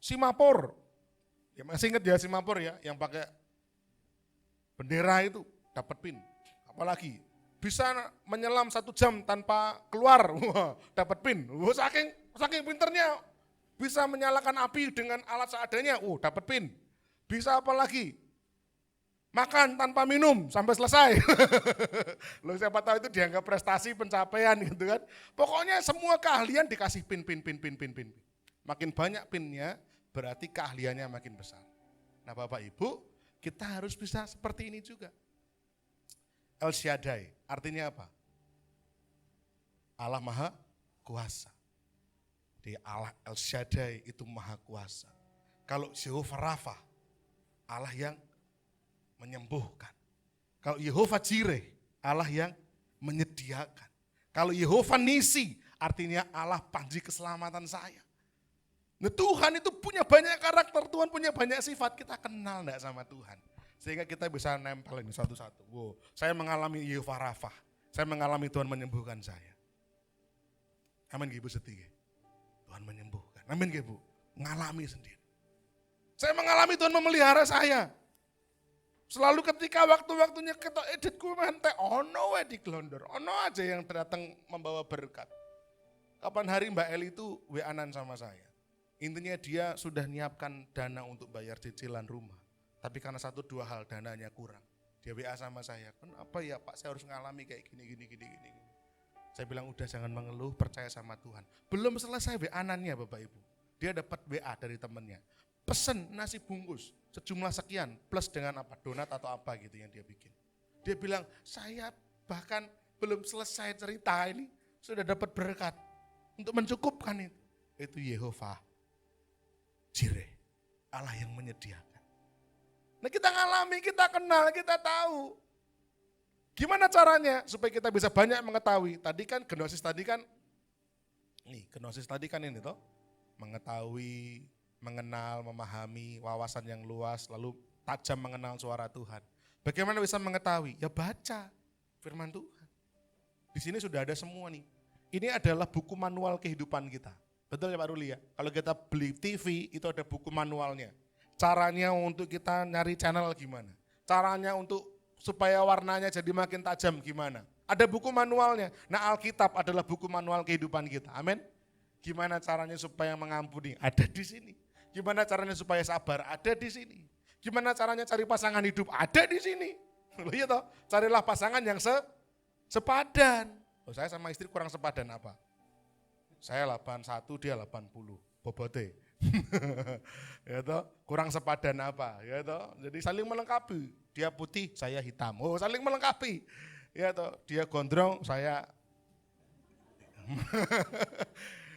simapor, ya masih ingat ya simapor ya, yang pakai bendera itu, dapat pin. Apalagi bisa menyelam 1 jam tanpa keluar, dapat pin. Saking pinternya, bisa menyalakan api dengan alat seadanya, dapat pin. Bisa apa lagi? Makan tanpa minum sampai selesai. Loh, siapa tahu itu dianggap prestasi pencapaian gitu kan. Pokoknya semua keahlian dikasih pin. Makin banyak pinnya berarti keahliannya makin besar. Nah Bapak Ibu, kita harus bisa seperti ini juga. El Shaddai, artinya apa? Allah Maha Kuasa. Di Allah El Shaddai itu Maha Kuasa. Kalau Jehovah Rafa, Allah yang menyembuhkan. Kalau Yehova Jireh, Allah yang menyediakan. Kalau Yehova Nisi, artinya Allah panji keselamatan saya. Nah, Tuhan itu punya banyak karakter, Tuhan punya banyak sifat, kita kenal enggak sama Tuhan. Sehingga kita bisa nempel ini satu-satu. Wow, saya mengalami Yehova Rafa, saya mengalami Tuhan menyembuhkan saya. Amin Ibu setia. Tuhan menyembuhkan. Amin Ibu, ngalami sendiri. Saya mengalami Tuhan memelihara saya. Selalu ketika waktu-waktunya kita editku mente, ono di glondor, ono aja yang datang membawa berkat. Kapan hari Mbak Eli itu WA-an sama saya. Intinya dia sudah nyiapkan dana untuk bayar cicilan rumah. Tapi karena 1-2 hal dananya kurang. Dia WA sama saya, kenapa ya Pak saya harus ngalami kayak gini. Saya bilang udah jangan mengeluh, percaya sama Tuhan. Belum selesai WA-annya Bapak Ibu. Dia dapat WA dari temannya. Pesen nasi bungkus sejumlah sekian plus dengan apa donat atau apa gitu yang dia bikin. Dia bilang saya bahkan belum selesai cerita ini sudah dapat berkat untuk mencukupkan itu. Itu Yehova Jireh, Allah yang menyediakan. Nah kita ngalami, kita kenal, kita tahu. Gimana caranya supaya kita bisa banyak mengetahui? Tadi kan gnosis tadi kan ini toh, mengetahui, mengenal, memahami, wawasan yang luas, lalu tajam mengenal suara Tuhan. Bagaimana bisa mengetahui? Ya baca firman Tuhan. Di sini sudah ada semua nih. Ini adalah buku manual kehidupan kita. Betul ya Pak Ruli ya? Kalau kita beli TV itu ada buku manualnya. Caranya untuk kita nyari channel gimana? Caranya untuk supaya warnanya jadi makin tajam gimana? Ada buku manualnya. Nah Alkitab adalah buku manual kehidupan kita. Amin. Gimana caranya supaya mengampuni? Ada di sini. Gimana caranya supaya sabar? Ada di sini. Gimana caranya cari pasangan hidup? Ada di sini. Loh iya toh, carilah pasangan yang sepadan. Loh, saya sama istri kurang sepadan apa? Saya 81, dia 80. Bobote. Ya toh, kurang sepadan apa? Ya toh, jadi saling melengkapi. Dia putih, saya hitam. Oh, saling melengkapi. Ya toh, dia gondrong, saya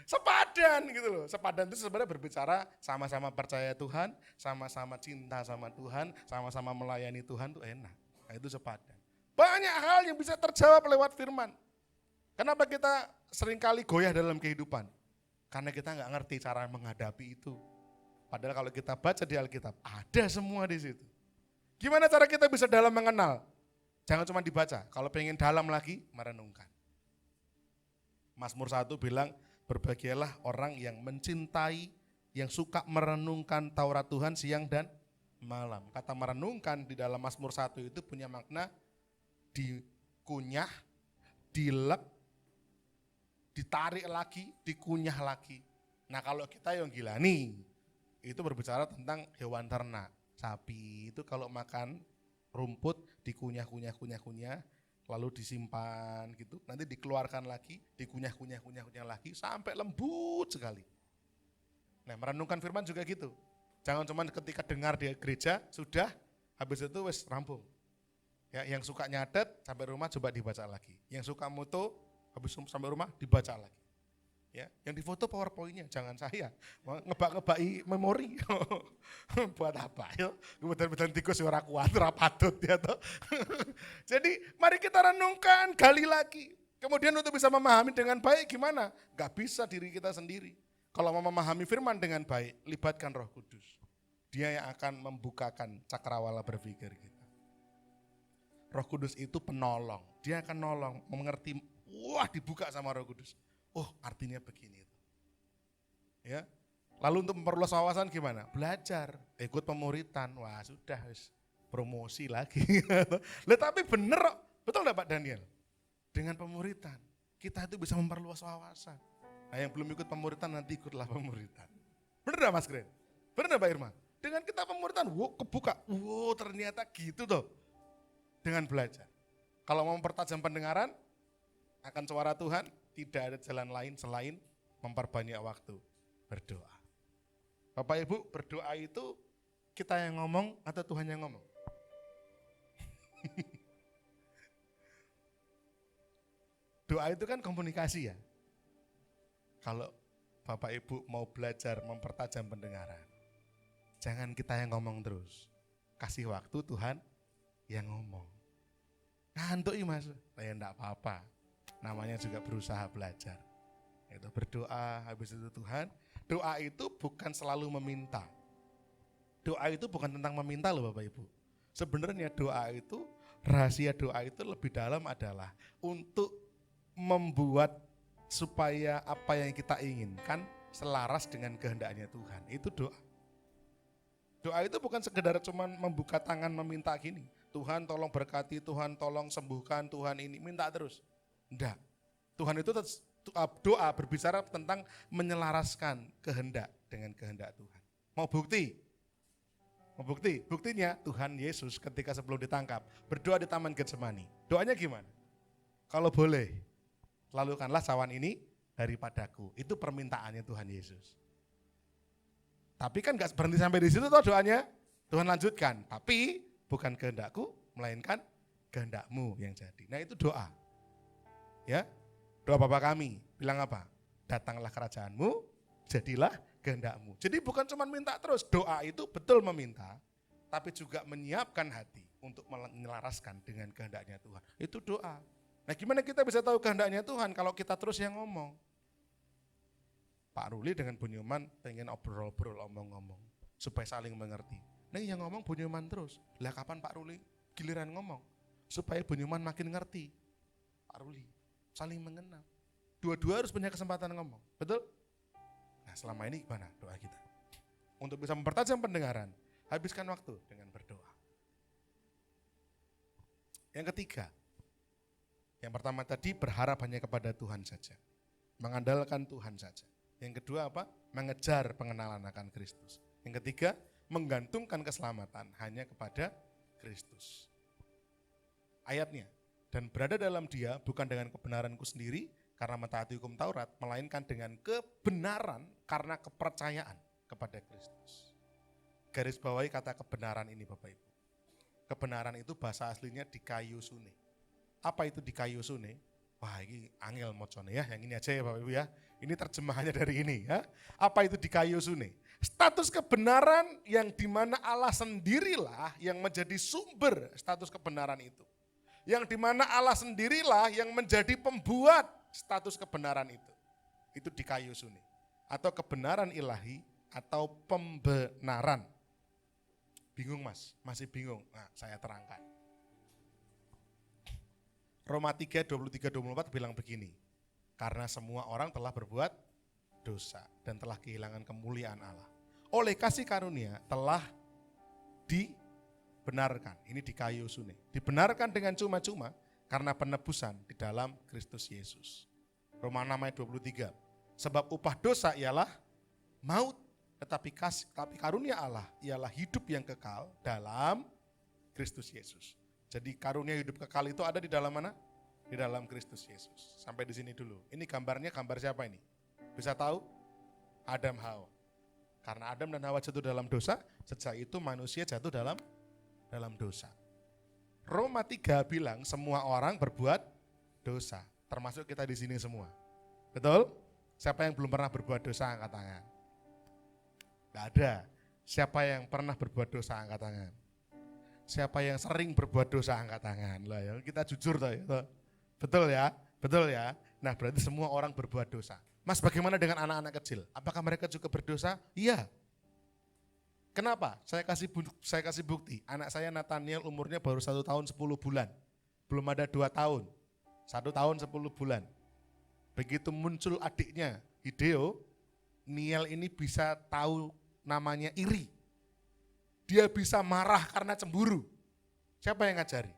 sepadan gitu loh. Sepadan itu sebenarnya berbicara sama-sama percaya Tuhan, sama-sama cinta sama Tuhan, sama-sama melayani Tuhan tuh enak. Nah, itu sepadan. Banyak hal yang bisa terjawab lewat firman. Kenapa kita seringkali goyah dalam kehidupan? Karena kita nggak ngerti cara menghadapi itu. Padahal kalau kita baca di Alkitab, ada semua di situ. Gimana cara kita bisa dalam mengenal? Jangan cuma dibaca, kalau pengen dalam lagi, merenungkan. Mazmur 1 bilang, berbahagialah orang yang mencintai, yang suka merenungkan Taurat Tuhan siang dan malam. Kata merenungkan di dalam Mazmur 1 itu punya makna dikunyah, dilek, ditarik lagi, dikunyah lagi. Nah kalau kita yang gila nih, itu berbicara tentang hewan ternak. Sapi itu kalau makan rumput, dikunyah, lalu disimpan gitu, nanti dikeluarkan lagi, dikunyah lagi, sampai lembut sekali. Nah, merenungkan firman juga gitu. Jangan cuma ketika dengar di gereja, sudah, habis itu wes rampung. Ya, yang suka nyatet, sampai rumah coba dibaca lagi. Yang suka moto, habis sampai rumah dibaca lagi. Ya, yang difoto PowerPoint-nya, jangan saya ngebak-ngebaki memori. Buat apa ya? Kemudian tikus ora kuat, ora patut ya toh. Jadi mari kita renungkan, gali lagi. Kemudian untuk bisa memahami dengan baik gimana? Gak bisa diri kita sendiri. Kalau mau memahami firman dengan baik, libatkan Roh Kudus. Dia yang akan membukakan cakrawala berpikir kita. Roh Kudus itu penolong. Dia akan nolong, mengerti. Wah, dibuka sama Roh Kudus. Oh, artinya begini itu. Ya. Lalu untuk memperluas wawasan gimana? Belajar, ikut pemuritan. Wah, sudah promosi lagi. Lah tapi bener, betul enggak Pak Daniel? Dengan pemuritan, kita itu bisa memperluas wawasan. Nah, yang belum ikut pemuritan nanti ikutlah pemuritan. Bener enggak Mas Gren? Bener enggak Pak Irma? Dengan kita pemuritan, wow, kebuka. Wow, ternyata gitu tuh. Dengan belajar. Kalau mau mempertajam pendengaran akan suara Tuhan, tidak ada jalan lain selain memperbanyak waktu berdoa. Bapak Ibu, berdoa itu kita yang ngomong atau Tuhan yang ngomong? Doa itu kan komunikasi ya. Kalau Bapak Ibu mau belajar mempertajam pendengaran, jangan kita yang ngomong terus. Kasih waktu Tuhan yang ngomong. Ngantuk Mas, ya enggak apa-apa. Namanya juga berusaha belajar. Itu berdoa, habis itu Tuhan. Doa itu bukan selalu meminta. Doa itu bukan tentang meminta loh Bapak Ibu. Sebenarnya doa itu, rahasia doa itu lebih dalam adalah untuk membuat supaya apa yang kita inginkan selaras dengan kehendaknya Tuhan. Itu doa. Doa itu bukan sekedar cuman membuka tangan meminta gini. Tuhan tolong berkati, Tuhan tolong sembuhkan, Tuhan ini, minta terus. Enggak. Tuhan itu doa berbicara tentang menyelaraskan kehendak dengan kehendak Tuhan. Mau bukti? Mau bukti? Buktinya Tuhan Yesus ketika sebelum ditangkap berdoa di Taman Getsemani. Doanya gimana? Kalau boleh, lalukanlah cawan ini daripadaku. Itu permintaannya Tuhan Yesus. Tapi kan gak berhenti sampai di situ toh doanya. Tuhan lanjutkan, tapi bukan kehendakku, melainkan kehendakmu yang jadi. Nah itu doa. Ya, doa Bapa kami, bilang apa? Datanglah kerajaanmu, jadilah kehendakmu. Jadi bukan cuma minta terus, doa itu betul meminta, tapi juga menyiapkan hati untuk menyelaraskan dengan kehendaknya Tuhan. Itu doa. Nah gimana kita bisa tahu kehendaknya Tuhan kalau kita terus yang ngomong? Pak Ruli dengan Bu Nyoman pengen obrol-obrol, omong-ngomong, supaya saling mengerti. Nah yang ngomong Bu Nyoman terus, lah kapan Pak Ruli giliran ngomong? Supaya Bu Nyoman makin ngerti. Pak Ruli saling mengenal. Dua-dua harus punya kesempatan ngomong, betul? Nah selama ini gimana doa kita? Untuk bisa mempertajam pendengaran, habiskan waktu dengan berdoa. Yang ketiga, yang pertama tadi berharap hanya kepada Tuhan saja. Mengandalkan Tuhan saja. Yang kedua apa? Mengejar pengenalan akan Kristus. Yang ketiga, menggantungkan keselamatan hanya kepada Kristus. Ayatnya, dan berada dalam Dia bukan dengan kebenaranku sendiri karena mentaati hukum Taurat, melainkan dengan kebenaran karena kepercayaan kepada Kristus. Garis bawahi kata kebenaran ini Bapak Ibu. Kebenaran itu bahasa aslinya dikayusune. Apa itu dikayusune? Wah ini angel mocone ya, yang ini aja ya Bapak Ibu ya. Ini terjemahannya dari ini ya. Apa itu dikayusune? Status kebenaran yang dimana Allah sendirilah yang menjadi sumber status kebenaran itu. Yang dimana Allah sendirilah yang menjadi pembuat status kebenaran itu. Itu dikayusune. Atau kebenaran ilahi atau pembenaran. Bingung Mas? Masih bingung? Nah saya terangkan. Roma 3, 23-24 bilang begini. Karena semua orang telah berbuat dosa dan telah kehilangan kemuliaan Allah. Oleh kasih karunia telah dibenarkan. Ini dikayusune. Dibenarkan dengan cuma-cuma karena penebusan di dalam Kristus Yesus. Roma 6 ayat 23. Sebab upah dosa ialah maut. Tetapi karunia Allah ialah hidup yang kekal dalam Kristus Yesus. Jadi karunia hidup kekal itu ada di dalam mana? Di dalam Kristus Yesus. Sampai di sini dulu. Ini gambarnya gambar siapa ini? Bisa tahu? Adam Hawa. Karena Adam dan Hawa jatuh dalam dosa, sejak itu manusia jatuh dalam dosa. Roma 3 bilang semua orang berbuat dosa, termasuk kita di sini semua. Betul? Siapa yang belum pernah berbuat dosa angkat tangan? Gak ada. Siapa yang pernah berbuat dosa angkat tangan? Siapa yang sering berbuat dosa angkat tangan? Lah ya, kita jujur toh ya. Betul ya? Betul ya? Nah, berarti semua orang berbuat dosa. Mas, bagaimana dengan anak-anak kecil? Apakah mereka juga berdosa? Iya. Kenapa? Saya kasih bukti. Anak saya Nathaniel umurnya baru 1 tahun 10 bulan. Belum ada 2 tahun. 1 tahun 10 bulan. Begitu muncul adiknya, Hideo, Niel ini bisa tahu namanya iri. Dia bisa marah karena cemburu. Siapa yang ngajari?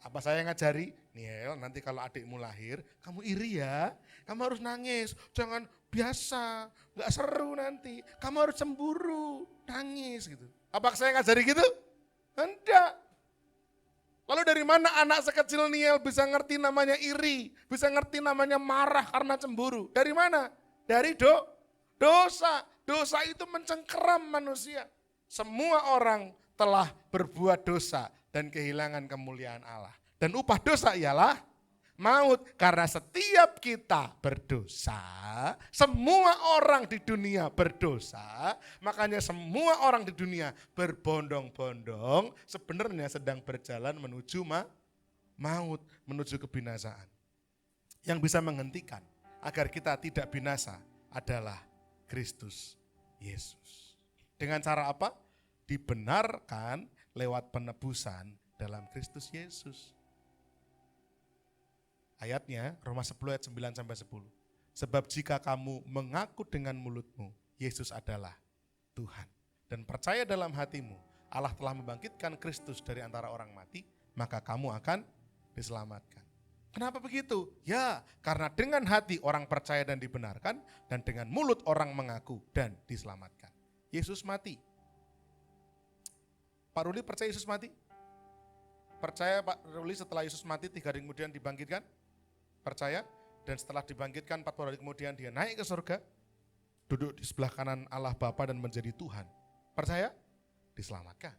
Apa saya yang ngajari? Niel, nanti kalau adikmu lahir, kamu iri ya. Kamu harus nangis, jangan biasa, gak seru nanti. Kamu harus cemburu, nangis gitu. Apa saya ngajari gitu? Enggak. Lalu dari mana anak sekecil Niel bisa ngerti namanya iri, bisa ngerti namanya marah karena cemburu? Dari mana? Dari dosa. Dosa itu mencengkeram manusia. Semua orang telah berbuat dosa dan kehilangan kemuliaan Allah. Dan upah dosa ialah maut. Karena setiap kita berdosa, semua orang di dunia berdosa, makanya semua orang di dunia berbondong-bondong sebenarnya sedang berjalan menuju maut, menuju kebinasaan. Yang bisa menghentikan agar kita tidak binasa adalah Kristus Yesus. Dengan cara apa? Dibenarkan lewat penebusan dalam Kristus Yesus. Ayatnya Roma 10 ayat 9 sampai 10. Sebab jika kamu mengaku dengan mulutmu Yesus adalah Tuhan dan percaya dalam hatimu Allah telah membangkitkan Kristus dari antara orang mati, maka kamu akan diselamatkan. Kenapa begitu? Ya, karena dengan hati orang percaya dan dibenarkan, dan dengan mulut orang mengaku dan diselamatkan. Yesus mati. Pak Ruli percaya Yesus mati? Percaya Pak Ruli setelah Yesus mati 3 hari kemudian dibangkitkan? Percaya? Dan setelah dibangkitkan 40 hari kemudian dia naik ke surga, duduk di sebelah kanan Allah Bapa dan menjadi Tuhan. Percaya? Diselamatkan.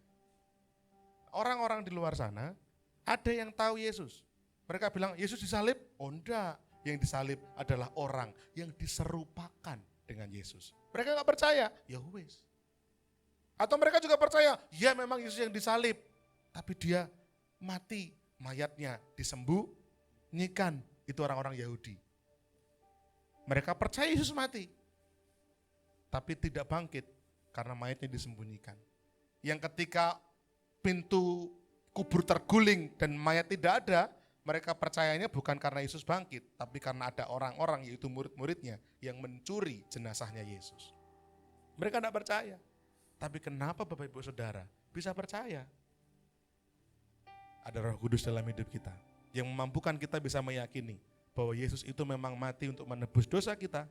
Orang-orang di luar sana ada yang tahu Yesus. Mereka bilang Yesus disalib? Oh enggak, yang disalib adalah orang yang diserupakan dengan Yesus. Mereka gak percaya, ya wes. Atau mereka juga percaya, ya memang Yesus yang disalib, tapi dia mati, mayatnya disembunyikan. Itu orang-orang Yahudi. Mereka percaya Yesus mati, tapi tidak bangkit karena mayatnya disembunyikan. Yang ketika pintu kubur terguling dan mayat tidak ada, mereka percayanya bukan karena Yesus bangkit, tapi karena ada orang-orang yaitu murid-muridnya yang mencuri jenazahnya Yesus. Mereka tidak percaya. Tapi kenapa Bapak Ibu Saudara bisa percaya? Ada Roh Kudus dalam hidup kita yang memampukan kita bisa meyakini bahwa Yesus itu memang mati untuk menebus dosa kita.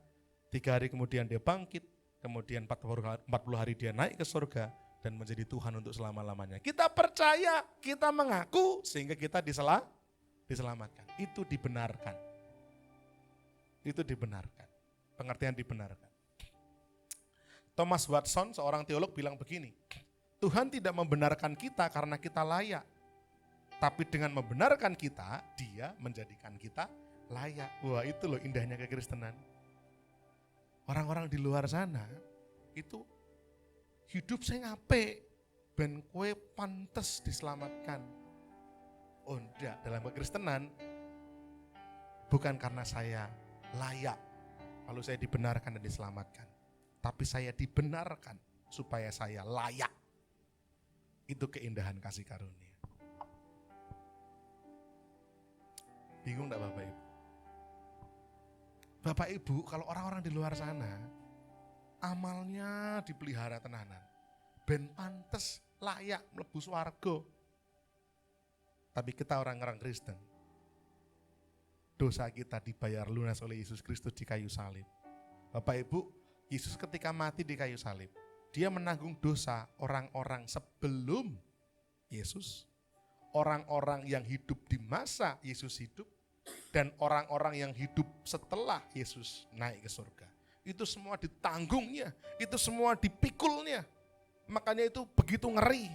3 hari kemudian dia bangkit, kemudian 40 hari dia naik ke surga dan menjadi Tuhan untuk selama-lamanya. Kita percaya, kita mengaku sehingga kita diselamatkan. Itu dibenarkan. Itu dibenarkan. Pengertian dibenarkan. Thomas Watson, seorang teolog bilang begini, Tuhan tidak membenarkan kita karena kita layak. Tapi dengan membenarkan kita, dia menjadikan kita layak. Wah itu loh indahnya kekristenan. Orang-orang di luar sana, itu hidup saya ngape, ben kue pantes diselamatkan. Oh enggak, dalam kekristenan, bukan karena saya layak, lalu saya dibenarkan dan diselamatkan. Tapi saya dibenarkan supaya saya layak. Itu keindahan kasih karunia. Bingung enggak Bapak Ibu? Bapak Ibu, kalau orang-orang di luar sana, amalnya dipelihara tenanan. Ben pantes layak mlebu swarga. Tapi kita orang-orang Kristen, dosa kita dibayar lunas oleh Yesus Kristus di kayu salib. Bapak Ibu, Yesus ketika mati di kayu salib, dia menanggung dosa orang-orang sebelum Yesus orang-orang yang hidup di masa Yesus hidup dan orang-orang yang hidup setelah Yesus naik ke surga. Itu semua ditanggungnya, itu semua dipikulnya. Makanya itu begitu ngeri,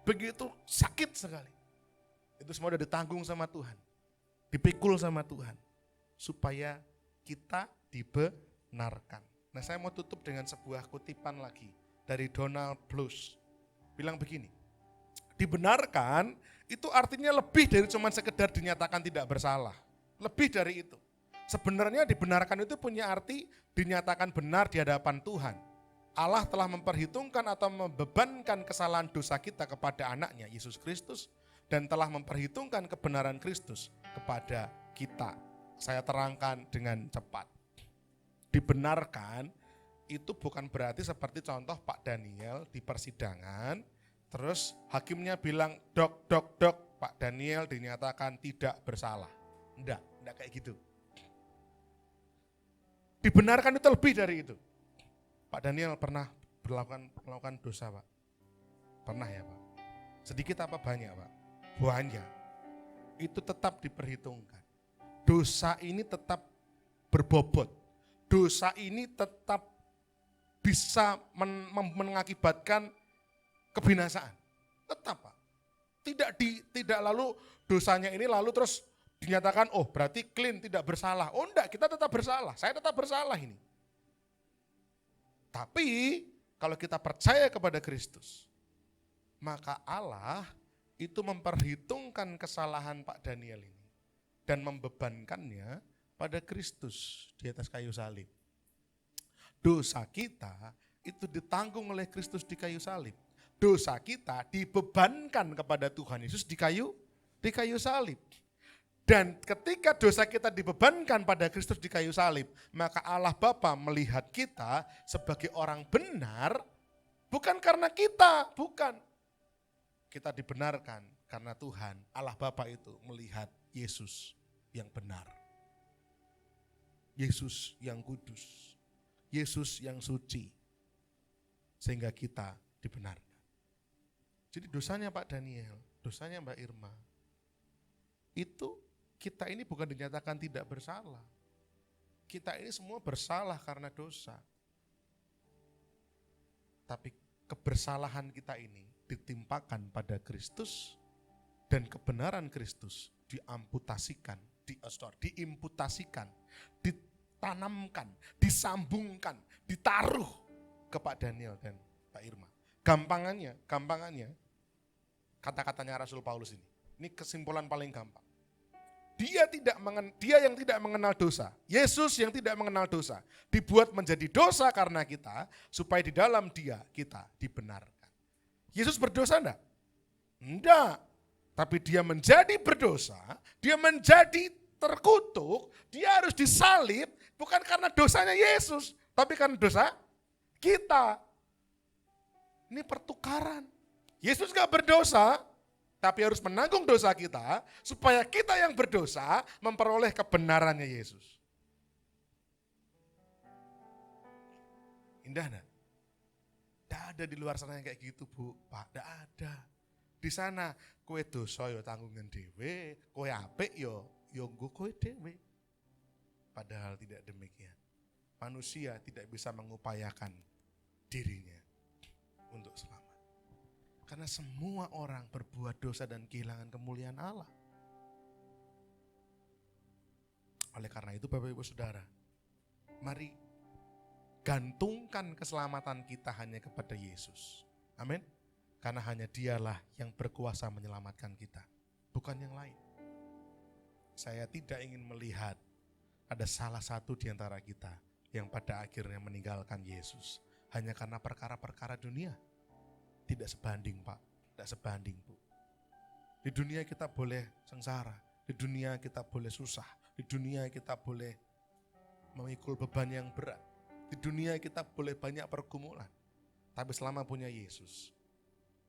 begitu sakit sekali. Itu semua udah ditanggung sama Tuhan, dipikul sama Tuhan, supaya kita dibenarkan. Nah, saya mau tutup dengan sebuah kutipan lagi dari Donald Blues. Bilang begini, dibenarkan itu artinya lebih dari cuma sekedar dinyatakan tidak bersalah. Lebih dari itu. Sebenarnya dibenarkan itu punya arti dinyatakan benar di hadapan Tuhan. Allah telah memperhitungkan atau membebankan kesalahan dosa kita kepada anaknya, Yesus Kristus, dan telah memperhitungkan kebenaran Kristus kepada kita. Saya terangkan dengan cepat. Dibenarkan itu bukan berarti seperti contoh Pak Daniel di persidangan, terus hakimnya bilang, dok, Pak Daniel dinyatakan tidak bersalah. Enggak kayak gitu. Dibenarkan itu lebih dari itu. Pak Daniel pernah melakukan dosa, Pak? Pernah ya, Pak? Sedikit apa banyak, Pak? Banyak. Itu tetap diperhitungkan. Dosa ini tetap berbobot. Dosa ini tetap bisa mengakibatkan kebinasaan. Tetap, Pak. Tidak lalu dosanya ini lalu terus dinyatakan, oh berarti clean, tidak bersalah. Oh enggak, kita tetap bersalah, saya tetap bersalah ini. Tapi kalau kita percaya kepada Kristus, maka Allah itu memperhitungkan kesalahan Pak Daniel ini dan membebankannya pada Kristus di atas kayu salib. Dosa kita itu ditanggung oleh Kristus di kayu salib. Dosa kita dibebankan kepada Tuhan Yesus di kayu salib. Dan ketika dosa kita dibebankan pada Kristus di kayu salib, maka Allah Bapa melihat kita sebagai orang benar, bukan karena kita, bukan. Kita dibenarkan karena Tuhan, Allah Bapa itu melihat Yesus yang benar. Yesus yang kudus, Yesus yang suci, sehingga kita dibenarkan. Jadi dosanya Pak Daniel, dosanya Mbak Irma, itu kita ini bukan dinyatakan tidak bersalah. Kita ini semua bersalah karena dosa. Tapi kebersalahan kita ini ditimpakan pada Kristus dan kebenaran Kristus diimputasikan, ditanamkan, disambungkan, ditaruh ke Pak Daniel dan Pak Irma. Gampangannya kata-katanya Rasul Paulus ini. Ini kesimpulan paling gampang. Dia yang tidak mengenal dosa, Yesus yang tidak mengenal dosa, dibuat menjadi dosa karena kita, supaya di dalam Dia kita dibenarkan. Yesus berdosa enggak? Enggak. Tapi Dia menjadi berdosa, Dia menjadi terkutuk, Dia harus disalib bukan karena dosanya Yesus, tapi karena dosa kita. Ini pertukaran. Yesus enggak berdosa, tapi harus menanggung dosa kita, supaya kita yang berdosa memperoleh kebenarannya Yesus. Indah enggak? Tidak ada di luar sana yang kayak gitu, Bu, Pak, tidak ada. Di sana, kowe dosa yo tanggungan dewe, kowe apik yo nggo kowe dewe. Padahal tidak demikian. Manusia tidak bisa mengupayakan dirinya untuk selamat. Karena semua orang berbuat dosa dan kehilangan kemuliaan Allah. Oleh karena itu Bapak Ibu Saudara, mari gantungkan keselamatan kita hanya kepada Yesus. Amin. Karena hanya Dialah yang berkuasa menyelamatkan kita, bukan yang lain. Saya tidak ingin melihat ada salah satu di antara kita yang pada akhirnya meninggalkan Yesus hanya karena perkara-perkara dunia. Tidak sebanding, Pak, tidak sebanding, Bu. Di dunia kita boleh sengsara, di dunia kita boleh susah, di dunia kita boleh memikul beban yang berat, di dunia kita boleh banyak pergumulan. Tapi selama punya Yesus,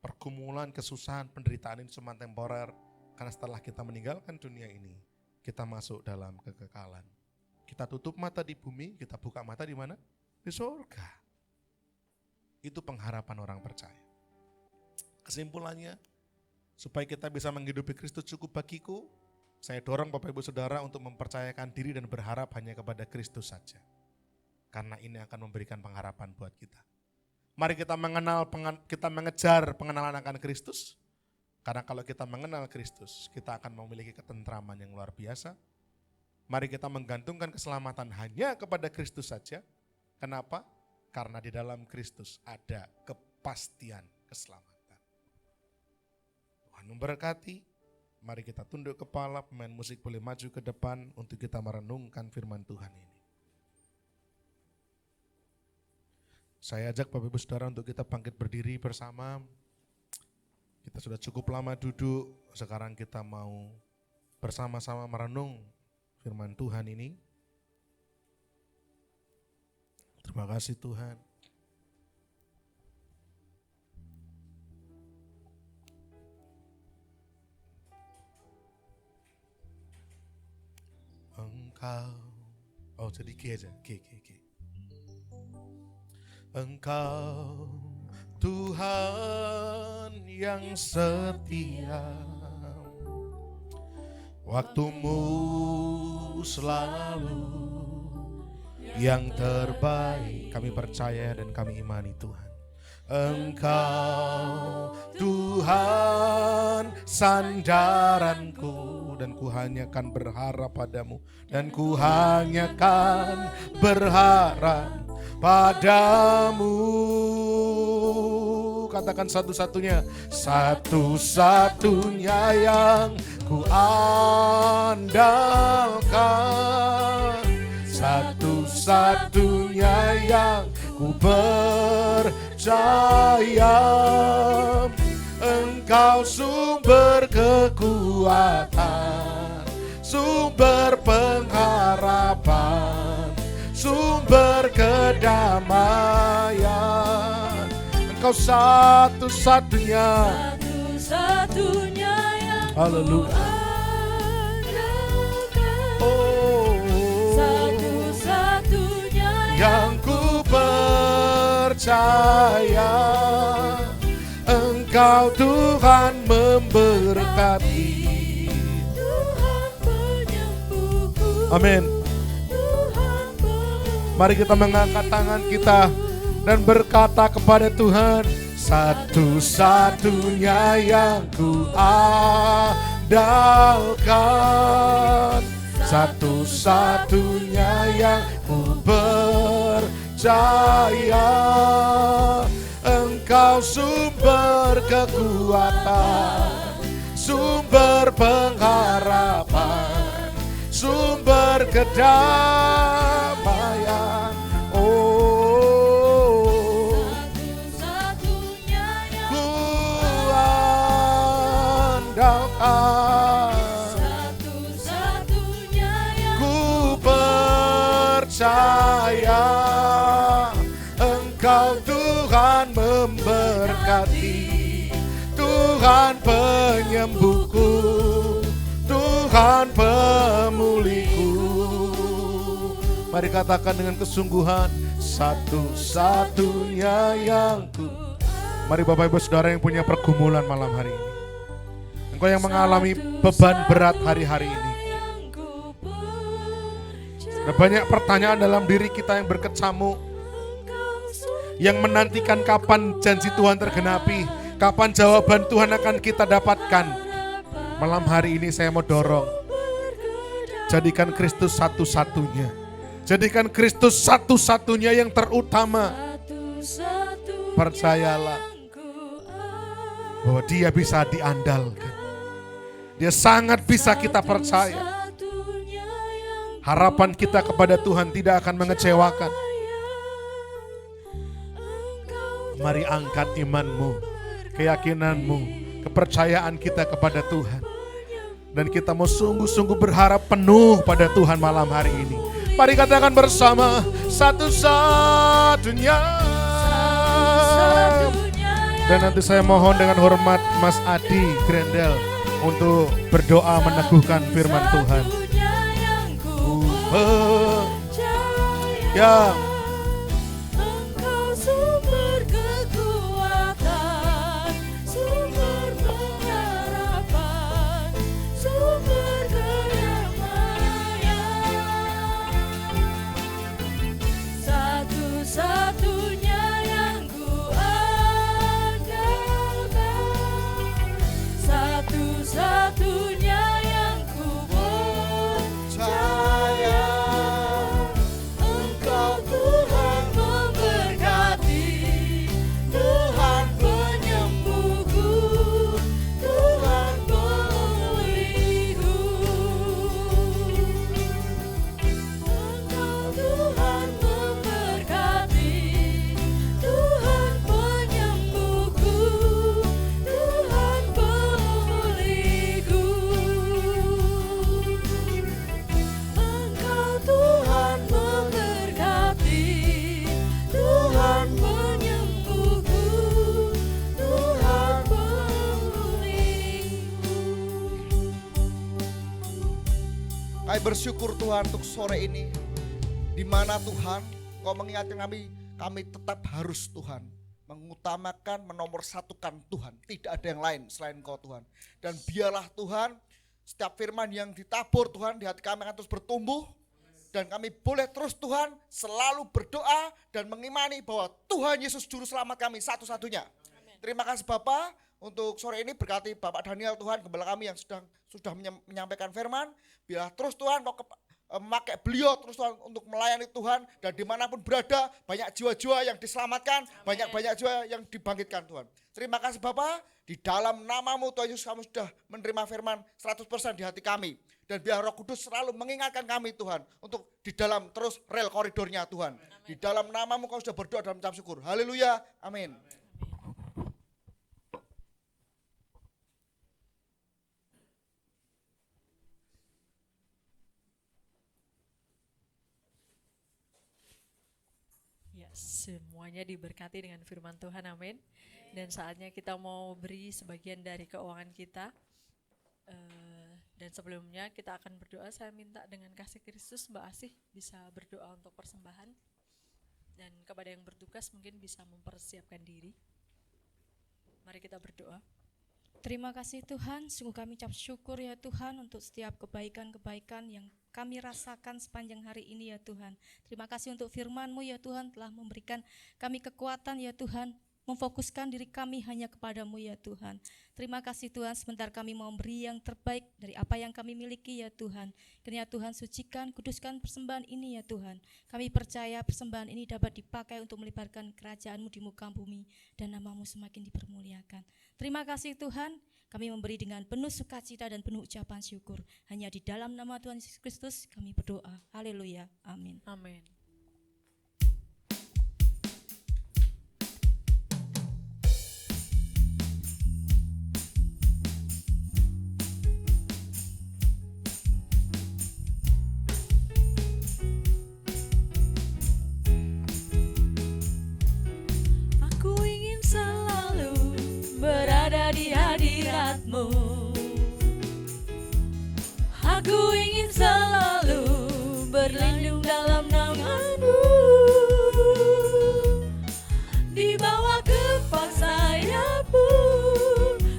pergumulan, kesusahan, penderitaan ini cuma temporer, karena setelah kita meninggalkan dunia ini, kita masuk dalam kekekalan. Kita tutup mata di bumi, kita buka mata di mana? Di surga. Itu pengharapan orang percaya. Kesimpulannya, Supaya kita bisa menghidupi Kristus cukup bagiku, saya dorong Bapak Ibu Saudara untuk mempercayakan diri dan berharap hanya kepada Kristus saja. Karena ini akan memberikan pengharapan buat kita. Mari kita mengejar pengenalan akan Kristus. Karena kalau kita mengenal Kristus, kita akan memiliki ketentraman yang luar biasa. Mari kita menggantungkan keselamatan hanya kepada Kristus saja. Kenapa? Karena di dalam Kristus ada kepastian keselamatan. Tuhan memberkati. Mari kita tunduk kepala, pemain musik boleh maju ke depan untuk kita merenungkan firman Tuhan ini. Saya ajak Bapak Ibu Saudara untuk kita bangkit berdiri bersama. Kita sudah cukup lama duduk, sekarang kita mau bersama-sama merenung firman Tuhan ini. Terima kasih Tuhan. Engkau, jadi G aja, G. Engkau Tuhan yang setia, waktumu selalu yang terbaik. Kami percaya dan kami imani Tuhan. Engkau Tuhan sandaranku, dan ku hanya akan berharap padamu, dan ku hanya akan berharap padamu. Katakan satu-satunya, satu-satunya yang ku andalkan, satu-satunya yang ku percaya. Engkau sumber kekuatan, sumber pengharapan, sumber kedamaian. Engkau satu-satunya, satu-satunya yang haleluya. satu-satunya yang ku percaya. Engkau Tuhan memberkati. Tuhan penyembuhku. Amin. Mari kita mengangkat tangan kita dan berkata kepada Tuhan, satu-satunya yang ku andalkan, satu-satunya yang ku percaya. Engkau sumber kekuatan, sumber pengharapan, sumber kedamaian. Oh, satu-satunya yang ku andalkan, satu-satunya yang ku percaya. Engkau Tuhan memberkati, Tuhan penyembuhku, Tuhan pemulihku. Mari katakan dengan kesungguhan, satu-satunya yang ku. Mari Bapak Ibu Saudara yang punya pergumulan malam hari ini, engkau yang mengalami beban berat hari-hari ini, ada banyak pertanyaan dalam diri kita yang berkecamuk, yang menantikan kapan janji Tuhan tergenapi, kapan jawaban Tuhan akan kita dapatkan. Malam hari ini saya mau dorong, jadikan Kristus satu-satunya, jadikan Kristus satu-satunya yang terutama. Percayalah bahwa Dia bisa diandalkan, Dia sangat bisa kita percaya. Harapan kita kepada Tuhan tidak akan mengecewakan. Mari angkat imanmu, keyakinanmu, kepercayaan kita kepada Tuhan. Dan kita mau sungguh-sungguh berharap penuh pada Tuhan malam hari ini. Mari katakan bersama, satu-satunya. Dan nanti saya mohon dengan hormat Mas Adi Grendel untuk berdoa meneguhkan firman Tuhan. Ya. Kami bersyukur Tuhan untuk sore ini, di mana Tuhan Kau mengingatkan kami tetap harus Tuhan mengutamakan, menomorsatukan Tuhan. Tidak ada yang lain selain Kau Tuhan. Dan biarlah Tuhan setiap firman yang ditabur Tuhan di hati kami akan terus bertumbuh. Dan kami boleh terus Tuhan selalu berdoa dan mengimani bahwa Tuhan Yesus Juru Selamat kami satu-satunya. Terima kasih Bapak untuk sore ini, berkati Bapak Daniel Tuhan, gembala kami yang sudah menyampaikan firman. Biar terus Tuhan Kau memakai beliau terus Tuhan untuk melayani Tuhan, dan dimanapun berada banyak jiwa-jiwa yang diselamatkan, banyak jiwa yang dibangkitkan Tuhan. Terima kasih Bapak, di dalam nama-Mu Tuhan Yesus kami sudah menerima firman 100% di hati kami. Dan biar Roh Kudus selalu mengingatkan kami Tuhan untuk di dalam terus rel koridornya Tuhan. Amen. Di dalam nama-Mu kami sudah berdoa dan mengucap syukur. Haleluya, amin. Semuanya diberkati dengan firman Tuhan, amin. Dan saatnya kita mau beri sebagian dari keuangan kita. Dan sebelumnya kita akan berdoa. Saya minta dengan kasih Kristus Mbak Asih bisa berdoa untuk persembahan. Dan kepada yang bertugas mungkin bisa mempersiapkan diri. Mari kita berdoa. Terima kasih Tuhan, sungguh kami ucap syukur ya Tuhan untuk setiap kebaikan-kebaikan yang kami rasakan sepanjang hari ini ya Tuhan. Terima kasih untuk firman-Mu ya Tuhan, telah memberikan kami kekuatan ya Tuhan, memfokuskan diri kami hanya kepada-Mu ya Tuhan. Terima kasih Tuhan, sebentar kami mau beri yang terbaik dari apa yang kami miliki ya Tuhan. Kiranya Tuhan sucikan, kuduskan persembahan ini ya Tuhan. Kami percaya persembahan ini dapat dipakai untuk melibatkan kerajaan-Mu di muka bumi dan nama-Mu semakin dipermuliakan. Terima kasih Tuhan, kami memberi dengan penuh sukacita dan penuh ucapan syukur. Hanya di dalam nama Tuhan Yesus Kristus kami berdoa. Haleluya, amin. Amin. Di hadirat-Mu, aku ingin selalu berlindung dalam nama-Mu, di bawah kepak sayap-Mu,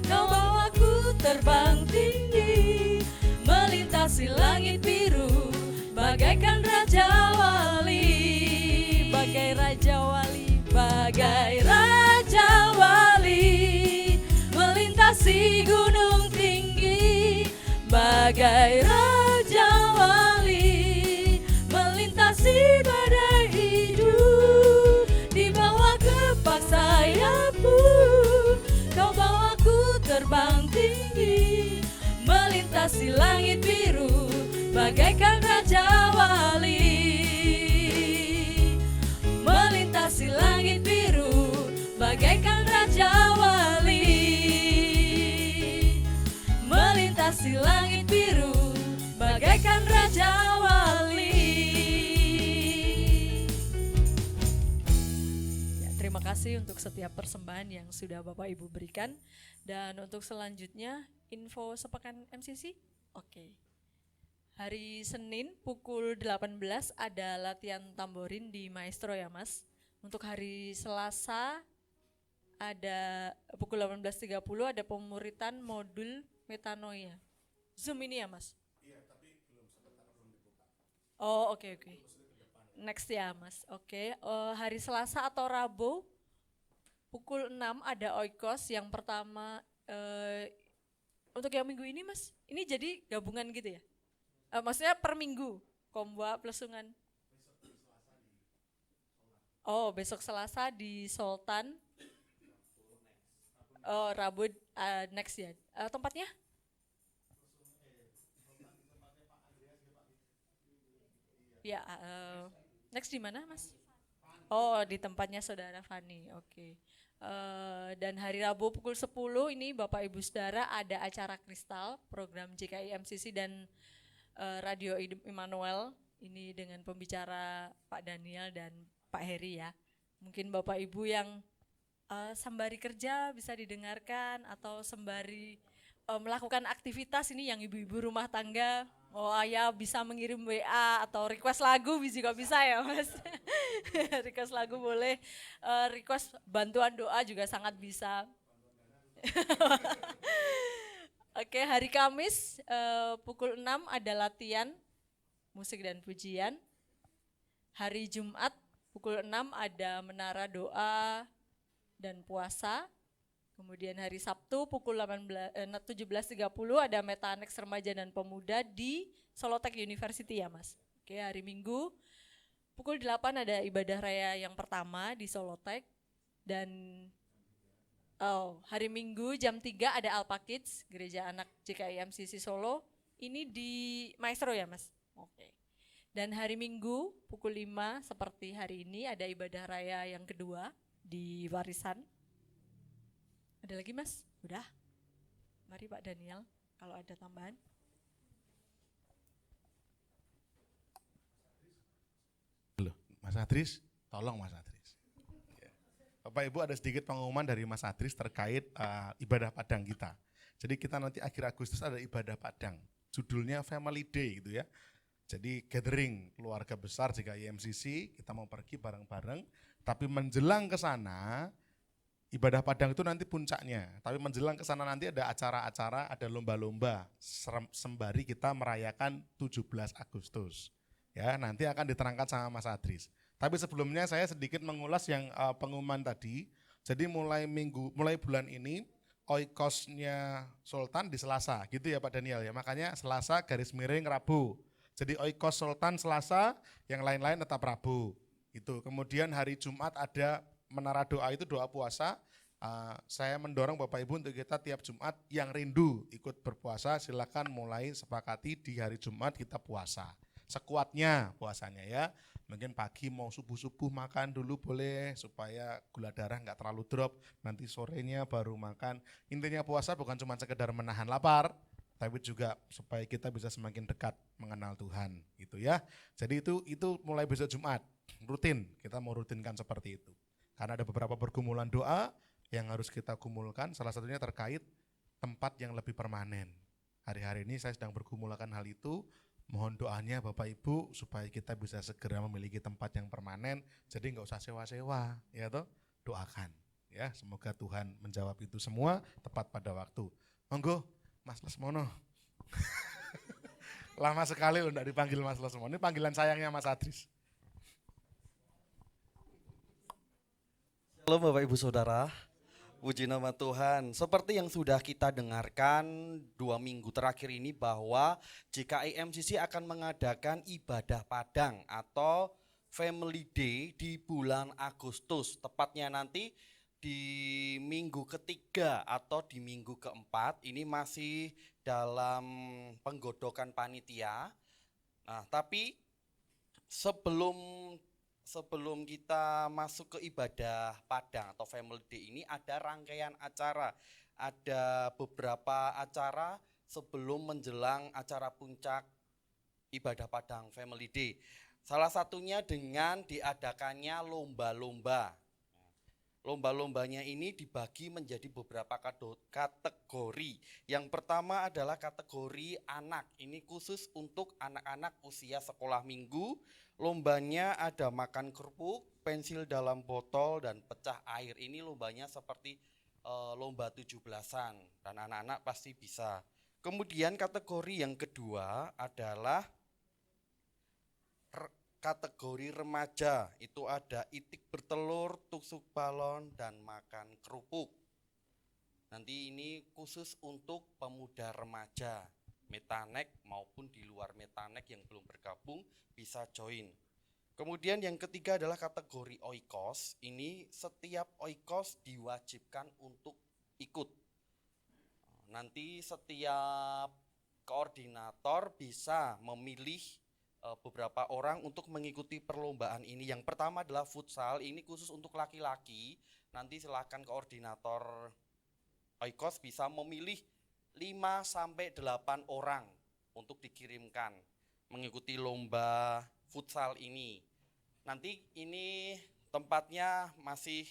Kau bawaku terbang tinggi, melintasi langit biru, bagaikan Raja Wali, bagai Raja Wali, bagai Raja Wali. Melintasi gunung tinggi, bagai Raja Wali, melintasi badai hidup, di bawah kepak sayap-Mu, Kau bawaku terbang tinggi, melintasi langit biru, bagaikan Raja Wali, melintasi langit biru, bagaikan Raja Wali, melintasi langit biru, bagaikan Raja Wali. Ya, terima kasih untuk setiap persembahan yang sudah Bapak Ibu berikan. Dan untuk selanjutnya, info sepekan MCC. Oke. Hari Senin pukul 18 ada latihan tamborin di Maestro ya Mas. Untuk hari Selasa ada pukul 18.30 ada pemuritan modul metanoia. Zoom ini ya Mas? Iya, tapi belum dibuka. Oh, oke. Next ya Mas. Oke. Hari Selasa atau Rabu pukul 6 ada oikos yang pertama. Untuk yang minggu ini Mas, ini jadi gabungan gitu ya? Maksudnya per minggu, Komba Plesungan. Oh, besok Selasa di Sultan. Oh, Rabu next ya. Tempatnya? Ya, next di mana Mas? Oh, di tempatnya Saudara Fani. Oke. Dan hari Rabu pukul 10 ini Bapak Ibu Saudara ada acara Kristal, program JKI MCC dan Radio Immanuel. Ini dengan pembicara Pak Daniel dan Pak Heri ya. Mungkin Bapak Ibu yang sembari kerja bisa didengarkan atau sembari melakukan aktivitas ini yang ibu-ibu rumah tangga Oh ayah bisa mengirim WA atau request lagu juga bisa ya Mas. Request lagu boleh, request bantuan doa juga sangat bisa. Oke, hari Kamis pukul 6 ada latihan musik dan pujian. Hari Jumat pukul 6 ada menara doa dan puasa. Kemudian hari Sabtu pukul 17.30 ada Metanex Remaja dan Pemuda di Solotek University ya Mas. Oke, hari Minggu pukul 8 ada ibadah raya yang pertama di Solotek. Dan hari Minggu jam 3 ada Alpha Kids, Gereja Anak GKI MCC Solo. Ini di Maestro ya Mas? Oke. Dan hari Minggu pukul 5 seperti hari ini ada ibadah raya yang kedua di Warisan. Ada lagi Mas? Udah? Mari Pak Daniel kalau ada tambahan. Loh, Mas Adris, tolong Mas Adris. Ya. Bapak Ibu ada sedikit pengumuman dari Mas Adris terkait ibadah Padang kita. Jadi kita nanti akhir Agustus ada ibadah Padang. Judulnya Family Day gitu ya. Jadi gathering keluarga besar GKI MCC, kita mau pergi bareng-bareng. Tapi menjelang ke sana, ibadah Padang itu nanti puncaknya, tapi menjelang ke sana nanti ada acara-acara, ada lomba-lomba sembari kita merayakan 17 Agustus. Ya, nanti akan diterangkan sama Mas Adris. Tapi sebelumnya saya sedikit mengulas yang pengumuman tadi. Jadi mulai bulan ini oikosnya Sultan di Selasa, gitu ya Pak Daniel ya. Makanya Selasa garis miring Rabu. Jadi oikos Sultan Selasa, yang lain-lain tetap Rabu. Itu. Kemudian hari Jumat ada menara doa itu doa puasa. Saya mendorong Bapak Ibu untuk kita tiap Jumat yang rindu ikut berpuasa silakan mulai sepakati di hari Jumat kita puasa. Sekuatnya puasanya ya. Mungkin pagi mau subuh-subuh makan dulu boleh supaya gula darah nggak terlalu drop. Nanti sorenya baru makan. Intinya puasa bukan cuma sekedar menahan lapar, tapi juga supaya kita bisa semakin dekat mengenal Tuhan gitu ya. Jadi itu mulai besok Jumat rutin, kita mau rutinkan seperti itu. Karena ada beberapa pergumulan doa yang harus kita gumulkan, salah satunya terkait tempat yang lebih permanen. Hari-hari ini saya sedang bergumulkan hal itu, mohon doanya Bapak Ibu supaya kita bisa segera memiliki tempat yang permanen, jadi nggak usah sewa-sewa, ya toh, doakan. Ya, semoga Tuhan menjawab itu semua tepat pada waktu. Monggo, Mas Lesmono. Lama sekali loh enggak dipanggil Mas Lesmono, ini panggilan sayangnya Mas Adris. Halo Bapak Ibu Saudara, puji nama Tuhan. Seperti yang sudah kita dengarkan 2 minggu terakhir ini bahwa GKI MCC akan mengadakan ibadah Padang atau Family Day di bulan Agustus. Tepatnya nanti di minggu ketiga atau di minggu keempat, ini masih dalam penggodokan panitia. Nah, tapi sebelum kita masuk ke ibadah Padang atau Family Day ini ada rangkaian acara. Ada beberapa acara sebelum menjelang acara puncak ibadah Padang Family Day. Salah satunya dengan diadakannya lomba-lomba. Lomba-lombanya ini dibagi menjadi beberapa kategori. Yang pertama adalah kategori anak. Ini khusus untuk anak-anak usia sekolah minggu. Lombanya ada makan kerupuk, pensil dalam botol, dan pecah air. Ini lombanya seperti lomba 17-an dan anak-anak pasti bisa. Kemudian kategori yang kedua adalah kategori remaja. Itu ada itik bertelur, tusuk balon, dan makan kerupuk. Nanti ini khusus untuk pemuda remaja. Metanek maupun di luar Metanek yang belum bergabung bisa join. Kemudian yang ketiga adalah kategori oikos. Ini setiap oikos diwajibkan untuk ikut. Nanti setiap koordinator bisa memilih beberapa orang untuk mengikuti perlombaan ini. Yang pertama adalah futsal, ini khusus untuk laki-laki. Nanti silakan koordinator oikos bisa memilih 5-8 orang untuk dikirimkan mengikuti lomba futsal ini. Nanti ini tempatnya masih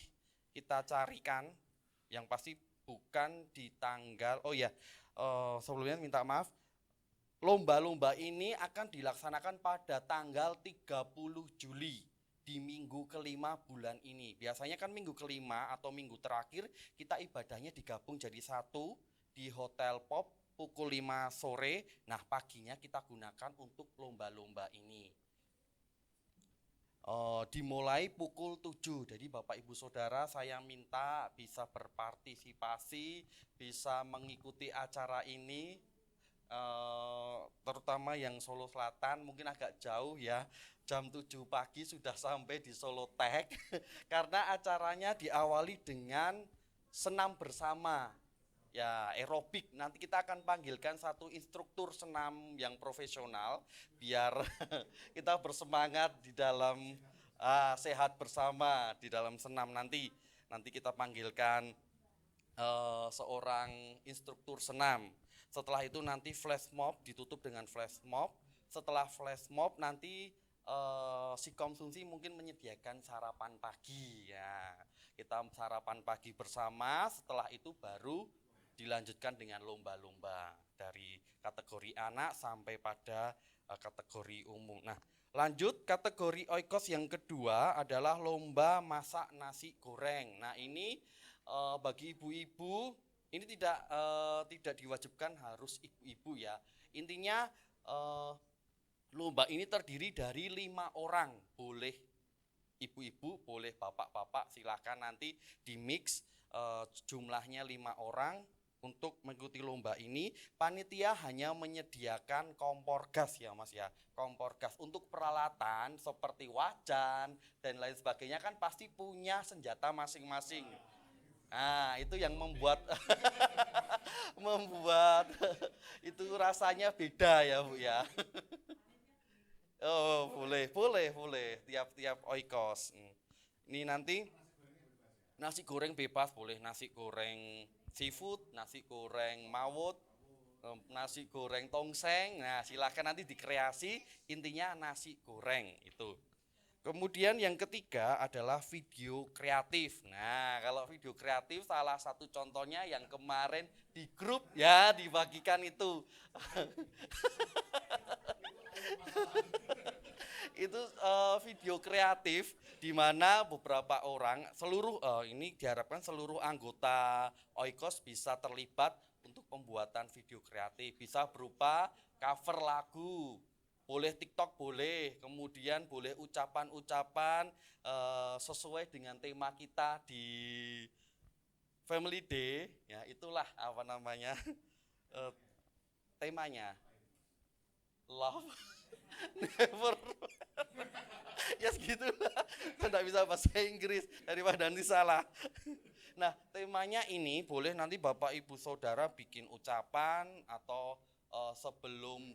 kita carikan, yang pasti bukan di tanggal, sebelumnya minta maaf, lomba-lomba ini akan dilaksanakan pada tanggal 30 Juli di minggu kelima bulan ini. Biasanya kan minggu kelima atau minggu terakhir kita ibadahnya digabung jadi satu di Hotel Pop pukul 5 sore. Nah, paginya kita gunakan untuk lomba-lomba ini. Dimulai pukul 7. Jadi Bapak Ibu Saudara, saya minta bisa berpartisipasi, bisa mengikuti acara ini, terutama yang Solo Selatan mungkin agak jauh ya. Jam 7 pagi sudah sampai di Solo Tech karena acaranya diawali dengan senam bersama. Ya, aerobik. Nanti kita akan panggilkan satu instruktur senam yang profesional biar kita bersemangat di dalam sehat bersama di dalam senam nanti. Nanti kita panggilkan seorang instruktur senam. Setelah itu nanti flash mob, ditutup dengan flash mob. Setelah flash mob nanti si konsumsi mungkin menyediakan sarapan pagi ya. Kita sarapan pagi bersama, setelah itu baru dilanjutkan dengan lomba-lomba dari kategori anak sampai pada kategori umum. Nah, lanjut kategori oikos yang kedua adalah lomba masak nasi goreng. Nah, ini bagi ibu-ibu ini tidak diwajibkan harus ibu-ibu ya. Intinya lomba ini terdiri dari 5 orang, boleh ibu-ibu, boleh bapak-bapak, silakan nanti di mix jumlahnya 5 orang. Untuk mengikuti lomba ini, panitia hanya menyediakan kompor gas ya Mas ya, kompor gas. Untuk peralatan seperti wajan dan lain sebagainya kan pasti punya senjata masing-masing. Nah, itu yang membuat membuat itu rasanya beda ya Bu ya. Oh, boleh. Tiap-tiap oikos. Ini nanti nasi goreng bebas, boleh nasi goreng seafood, nasi goreng mawut, nasi goreng tongseng. Nah, silakan nanti dikreasi, intinya nasi goreng itu. Kemudian yang ketiga adalah video kreatif. Nah, kalau video kreatif salah satu contohnya yang kemarin di grup ya dibagikan itu. Itu video kreatif di mana beberapa orang ini diharapkan seluruh anggota oikos bisa terlibat untuk pembuatan video kreatif. Bisa berupa cover lagu, boleh TikTok boleh, kemudian boleh ucapan-ucapan sesuai dengan tema kita di Family Day ya, itulah apa namanya temanya love never ya segitulah, tidak bisa bahasa Inggris daripada nanti salah. Nah, temanya ini boleh nanti Bapak Ibu Saudara bikin ucapan atau sebelum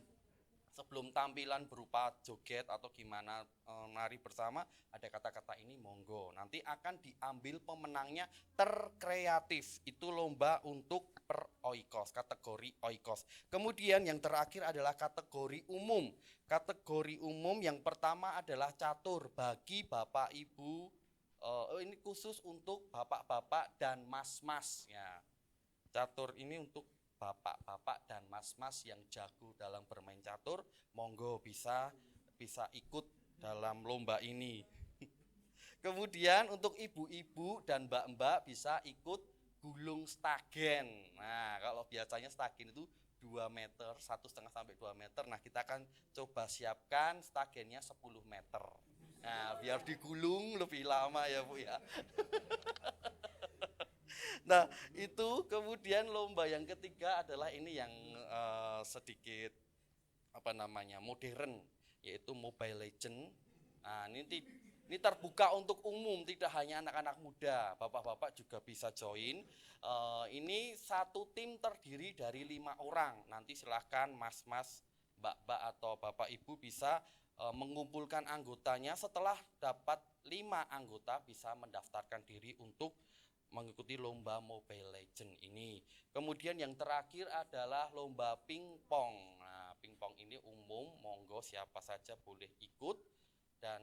tampilan berupa joget atau gimana nari bersama, ada kata-kata ini monggo. Nanti akan diambil pemenangnya terkreatif. Itu lomba untuk per oikos, kategori oikos. Kemudian yang terakhir adalah kategori umum. Kategori umum yang pertama adalah catur bagi Bapak Ibu. Ini khusus untuk bapak-bapak dan mas-mas ya. Catur ini untuk bapak-bapak dan mas-mas yang jago dalam bermain catur, monggo bisa ikut dalam lomba ini. Kemudian untuk ibu-ibu dan mbak-mbak bisa ikut gulung stagen. Nah, kalau biasanya stagen itu 2 meter, 1,5 sampai 2 meter. Nah, kita akan coba siapkan stagennya 10 meter. Nah, biar digulung lebih lama ya Bu ya. Nah, itu kemudian lomba yang ketiga adalah ini yang sedikit modern, yaitu Mobile Legend. Nah, ini terbuka untuk umum, tidak hanya anak-anak muda, bapak-bapak juga bisa join. Ini satu tim terdiri dari 5 orang. Nanti silahkan mas-mas, mbak-mbak atau bapak ibu bisa mengumpulkan anggotanya. Setelah dapat 5 anggota bisa mendaftarkan diri untuk mengikuti lomba Mobile Legend ini. Kemudian yang terakhir adalah lomba pingpong. Nah, pingpong ini umum, monggo siapa saja boleh ikut, dan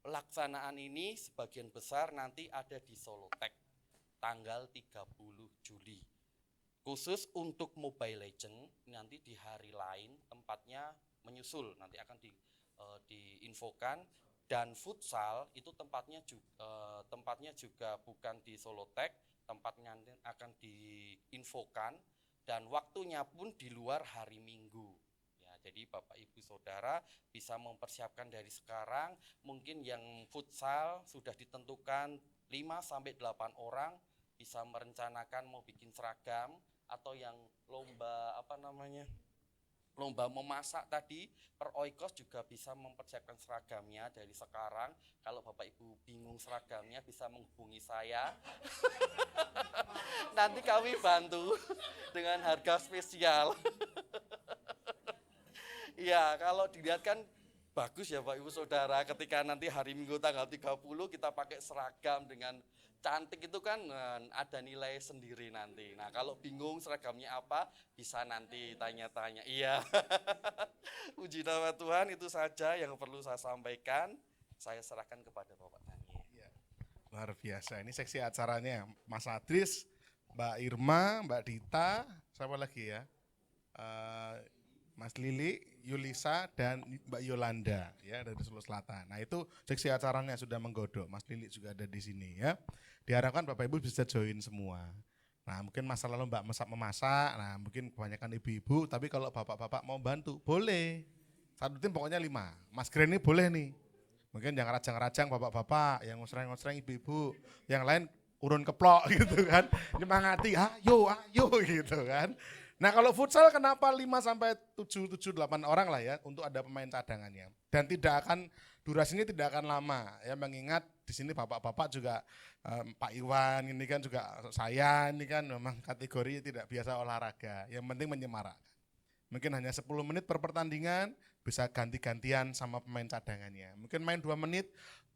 pelaksanaan ini sebagian besar nanti ada di Solo Tech tanggal 30 Juli. Khusus untuk Mobile Legend nanti di hari lain tempatnya menyusul, nanti akan diinfokan. Dan futsal itu tempatnya juga bukan di Solotech, tempatnya nanti akan diinfokan dan waktunya pun di luar hari Minggu. Ya, jadi Bapak Ibu Saudara bisa mempersiapkan dari sekarang. Mungkin yang futsal sudah ditentukan 5 sampai 8 orang bisa merencanakan mau bikin seragam, atau yang lomba lomba memasak tadi, per Oikos juga bisa mempersiapkan seragamnya dari sekarang. Kalau Bapak Ibu bingung seragamnya bisa menghubungi saya. Nanti kami bantu dengan harga spesial. Ya, kalau dilihat kan bagus ya Pak Ibu Saudara, ketika nanti hari Minggu tanggal 30 kita pakai seragam dengan cantik itu kan ada nilai sendiri nanti. Nah, kalau bingung seragamnya apa, bisa nanti tanya-tanya. Iya. Puji nama Tuhan, itu saja yang perlu saya sampaikan. Saya serahkan kepada Bapak Daniel. Ya, luar biasa. Ini seksi acaranya Mas Adris, Mbak Irma, Mbak Dita, siapa lagi ya? Mas Lili, Yulisa, dan Mbak Yolanda ya dari Solo Selatan. Nah itu seksi acaranya sudah menggodok. Mas Lili juga ada di sini ya. Diharapkan Bapak Ibu bisa join semua. Nah mungkin masa lalu Mbak memasak, nah mungkin kebanyakan ibu-ibu, tapi kalau bapak-bapak mau bantu, boleh. Satu tim pokoknya 5. Mas Gren ini boleh nih. Mungkin yang rajang-rajang bapak-bapak, yang ngosreng-ngosreng ibu-ibu, yang lain urun keplok gitu kan. Nyemangati, ayo gitu kan. Nah kalau futsal kenapa 5 sampai 7, 8 orang lah ya untuk ada pemain cadangannya. Dan durasinya tidak akan lama ya, mengingat di sini bapak-bapak juga Pak Iwan ini kan juga saya ini kan memang kategori tidak biasa olahraga. Yang penting menyemarakkan. Mungkin hanya 10 menit per pertandingan bisa ganti-gantian sama pemain cadangannya. Mungkin main 2 menit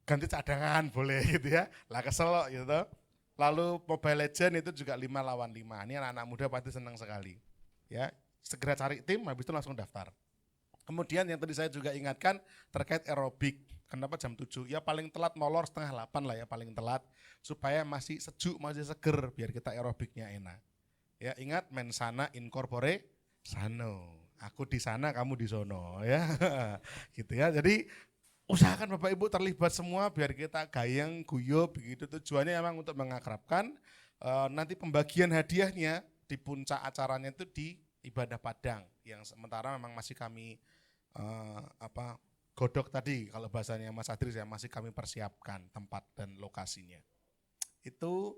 ganti cadangan boleh gitu ya. Lah kesel gitu. Lalu Mobile Legend itu juga 5 lawan 5. Ini anak-anak muda pasti senang sekali. Ya, segera cari tim, habis itu langsung daftar. Kemudian yang tadi saya juga ingatkan terkait aerobik. Kenapa jam 7? Ya paling telat molor setengah 8 lah ya paling telat. Supaya masih sejuk, masih seger, biar kita aerobiknya enak. Ya ingat, mensana incorpore sano. Aku di sana, kamu di sono ya. Gitu ya. Jadi usahakan Bapak Ibu terlibat semua biar kita gayeng, guyup begitu. Tujuannya memang untuk mengakrabkan. Nanti pembagian hadiahnya di puncak acaranya itu di ibadah Padang yang sementara memang masih kami godok tadi kalau bahasanya Mas Adris ya, masih kami persiapkan tempat dan lokasinya. Itu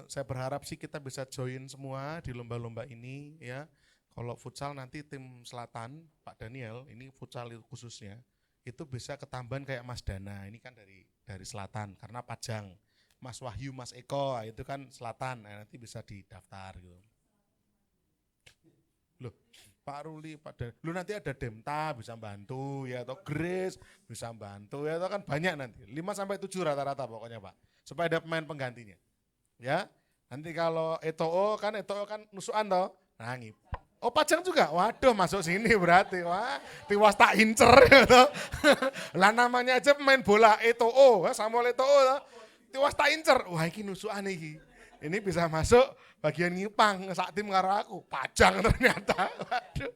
saya berharap sih kita bisa join semua di lomba-lomba ini ya. Kalau futsal nanti tim Selatan Pak Daniel ini futsal khususnya itu bisa ketambahan kayak Mas Dana ini kan dari Selatan karena Pajang. Mas Wahyu, Mas Eko itu kan Selatan, nah, nanti bisa didaftar gitu. Loh, Pak Ruli, lu nanti ada Demta bisa bantu ya, atau Grace bisa bantu ya, atau kan banyak nanti. 5 sampai 7 rata-rata pokoknya Pak, supaya ada pemain penggantinya. Ya, nanti kalau Eto'o kan nusuan toh, nah oh Pajang juga, waduh masuk sini berarti, wah tiwas tak incer gitu. Lah namanya aja pemain bola Eto'o, Samuel Eto'o toh. Tiwas tak incer, wah ini nusukan iki. Ini bisa masuk bagian ngipang sak tim karo aku, Pajang ternyata. Waduh.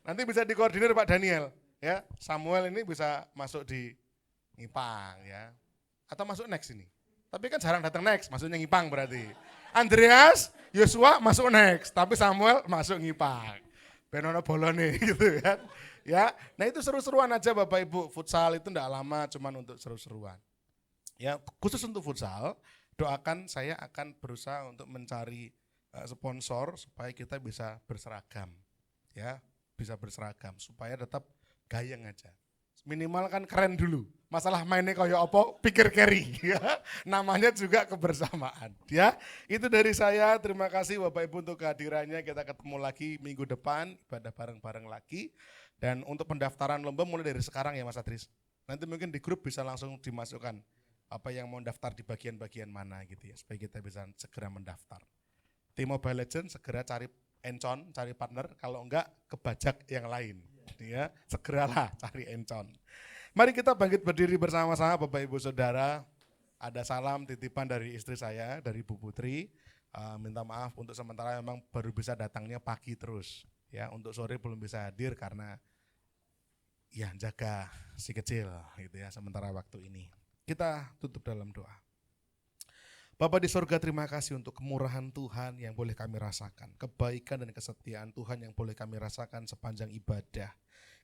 Nanti bisa dikoordinir Pak Daniel, ya. Samuel ini bisa masuk di ngipang ya. Atau masuk next ini. Tapi kan jarang datang next, masuknya ngipang berarti. Andreas, Yosua masuk next, tapi Samuel masuk ngipang. Benono bolone gitu kan. Ya, nah itu seru-seruan aja Bapak Ibu. Futsal itu enggak lama, cuman untuk seru-seruan. Ya, khusus untuk futsal, doakan saya akan berusaha untuk mencari sponsor supaya kita bisa berseragam. Ya, bisa berseragam supaya tetap gayeng aja. Minimal kan keren dulu. Masalah mainnya kayak apa? Pikir carry. Ya. Namanya juga kebersamaan. Ya, itu dari saya. Terima kasih Bapak Ibu untuk kehadirannya. Kita ketemu lagi minggu depan, ibadah bareng-bareng lagi. Dan untuk pendaftaran lomba mulai dari sekarang ya Mas Adris. Nanti mungkin di grup bisa langsung dimasukkan apa yang mau daftar di bagian-bagian mana gitu ya, supaya kita bisa segera mendaftar. Tim Mobile Legends segera cari encon, cari partner, kalau enggak kebajak yang lain. Ya, segeralah cari encon. Mari kita bangkit berdiri bersama-sama Bapak Ibu Saudara. Ada salam titipan dari istri saya, dari Bu Putri. minta maaf untuk sementara memang baru bisa datangnya pagi terus. Ya, untuk sore belum bisa hadir karena ya jaga si kecil gitu ya sementara waktu ini. Kita tutup dalam doa. Bapa di sorga, terima kasih untuk kemurahan Tuhan yang boleh kami rasakan, kebaikan dan kesetiaan Tuhan yang boleh kami rasakan sepanjang ibadah.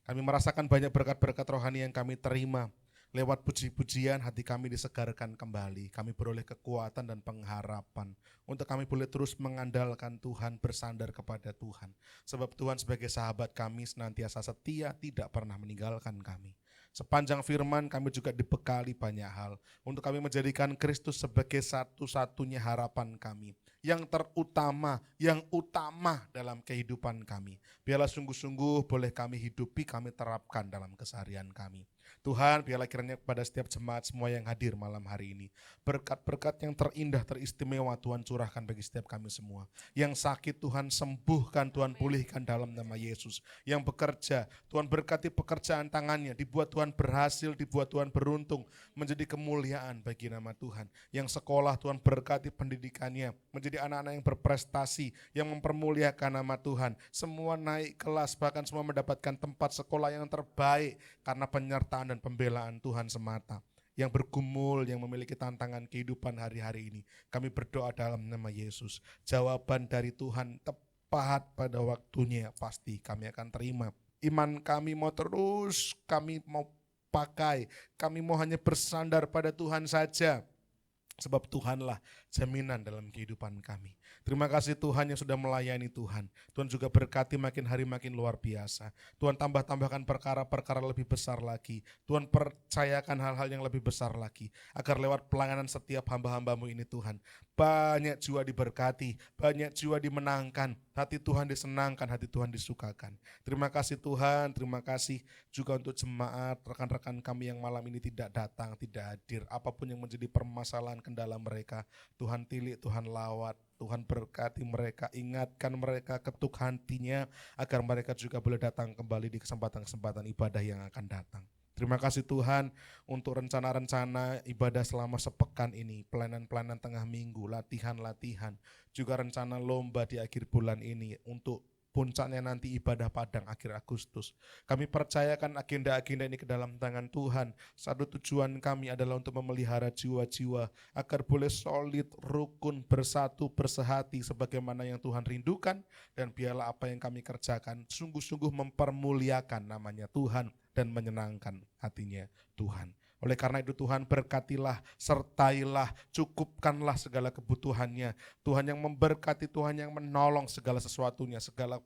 Kami merasakan banyak berkat-berkat rohani yang kami terima. Lewat puji-pujian hati kami disegarkan kembali. Kami beroleh kekuatan dan pengharapan untuk kami boleh terus mengandalkan Tuhan, bersandar kepada Tuhan. Sebab Tuhan sebagai sahabat kami senantiasa setia, tidak pernah meninggalkan kami. Sepanjang firman kami juga dibekali banyak hal untuk kami menjadikan Kristus sebagai satu-satunya harapan kami. Yang terutama, yang utama dalam kehidupan kami. Biarlah sungguh-sungguh boleh kami hidupi, kami terapkan dalam keseharian kami. Tuhan, biarlah kiranya kepada setiap jemaat semua yang hadir malam hari ini, berkat-berkat yang terindah, teristimewa Tuhan curahkan bagi setiap kami semua. Yang sakit Tuhan sembuhkan, Tuhan pulihkan dalam nama Yesus. Yang bekerja, Tuhan berkati pekerjaan tangannya, dibuat Tuhan berhasil, dibuat Tuhan beruntung, menjadi kemuliaan bagi nama Tuhan. Yang sekolah, Tuhan berkati pendidikannya, menjadi anak-anak yang berprestasi, yang mempermuliakan nama Tuhan. Semua naik kelas, bahkan semua mendapatkan tempat sekolah yang terbaik karena penyertaan dan pembelaan Tuhan semata. Yang bergumul, yang memiliki tantangan kehidupan hari-hari ini, kami berdoa dalam nama Yesus. Jawaban dari Tuhan tepat pada waktunya pasti kami akan terima. Iman kami mau terus, kami mau pakai, kami mau hanya bersandar pada Tuhan saja. Sebab Tuhanlah jaminan dalam kehidupan kami. Terima kasih Tuhan yang sudah melayani Tuhan. Tuhan juga berkati makin hari makin luar biasa. Tuhan tambahkan perkara-perkara lebih besar lagi. Tuhan percayakan hal-hal yang lebih besar lagi. Agar lewat pelayanan setiap hamba-hambamu ini Tuhan, banyak jiwa diberkati, banyak jiwa dimenangkan. Hati Tuhan disenangkan, hati Tuhan disukakan. Terima kasih Tuhan, terima kasih juga untuk jemaat, rekan-rekan kami yang malam ini tidak datang, tidak hadir. Apapun yang menjadi permasalahan kendala mereka, Tuhan tilik, Tuhan lawat, Tuhan berkati mereka, ingatkan mereka, ketuk hatinya agar mereka juga boleh datang kembali di kesempatan-kesempatan ibadah yang akan datang. Terima kasih Tuhan untuk rencana-rencana ibadah selama sepekan ini, pelayanan-pelayanan tengah minggu, latihan-latihan, juga rencana lomba di akhir bulan ini untuk puncaknya nanti ibadah Padang akhir Agustus. Kami percayakan agenda-agenda ini ke dalam tangan Tuhan. Satu tujuan kami adalah untuk memelihara jiwa-jiwa agar boleh solid, rukun, bersatu, bersehati sebagaimana yang Tuhan rindukan, dan biarlah apa yang kami kerjakan sungguh-sungguh mempermuliakan namanya Tuhan dan menyenangkan hatinya Tuhan. Oleh karena itu Tuhan berkatilah, sertailah, cukupkanlah segala kebutuhannya. Tuhan yang memberkati, Tuhan yang menolong segala sesuatunya, segala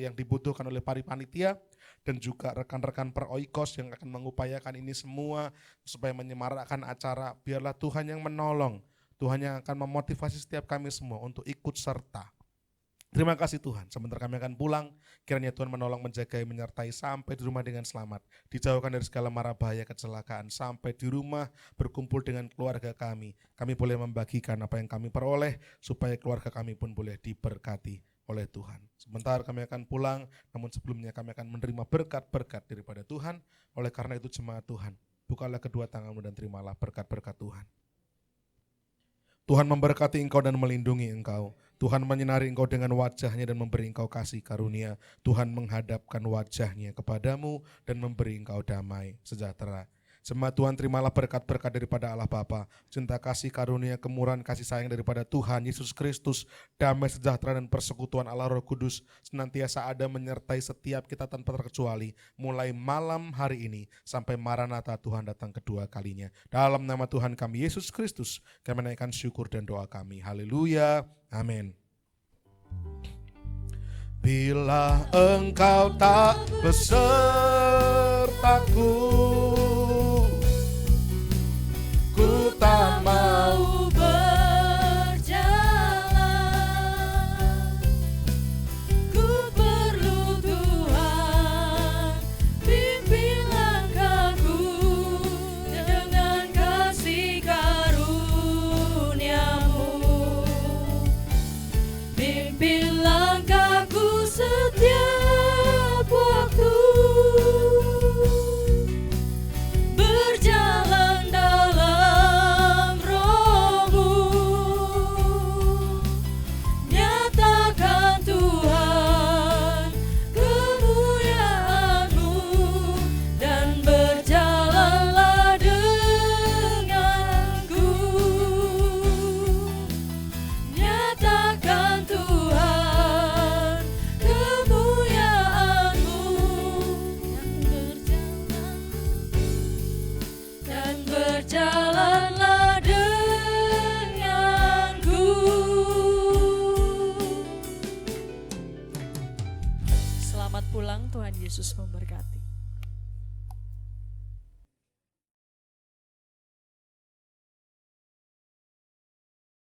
yang dibutuhkan oleh panitia dan juga rekan-rekan per-oikos yang akan mengupayakan ini semua supaya menyemarakkan acara. Biarlah Tuhan yang menolong, Tuhan yang akan memotivasi setiap kami semua untuk ikut serta. Terima kasih Tuhan, sebentar kami akan pulang, kiranya Tuhan menolong, menjagai, menyertai sampai di rumah dengan selamat, dijauhkan dari segala mara bahaya kecelakaan, sampai di rumah berkumpul dengan keluarga kami. Kami boleh membagikan apa yang kami peroleh, supaya keluarga kami pun boleh diberkati oleh Tuhan. Sebentar kami akan pulang, namun sebelumnya kami akan menerima berkat-berkat daripada Tuhan. Oleh karena itu jemaat Tuhan, bukalah kedua tanganmu dan terimalah berkat-berkat Tuhan. Tuhan memberkati engkau dan melindungi engkau. Tuhan menyinari engkau dengan wajahnya dan memberi engkau kasih karunia. Tuhan menghadapkan wajahnya kepadamu dan memberi engkau damai sejahtera. Jemaat Tuhan, terimalah berkat-berkat daripada Allah Bapa, cinta kasih karunia kemurahan kasih sayang daripada Tuhan Yesus Kristus, damai sejahtera dan persekutuan Allah Roh Kudus senantiasa ada menyertai setiap kita tanpa terkecuali, mulai malam hari ini sampai Maranatha Tuhan datang kedua kalinya. Dalam nama Tuhan kami Yesus Kristus, kami menaikkan syukur dan doa kami. Haleluya, amin. Bila engkau tak besertaku, ku tak mau berjalan. Ku perlu Tuhan, pimpin langkahku dengan kasih karunia-Mu. Pimpin langkahku setiap waktu. Tuhan Yesus memberkati.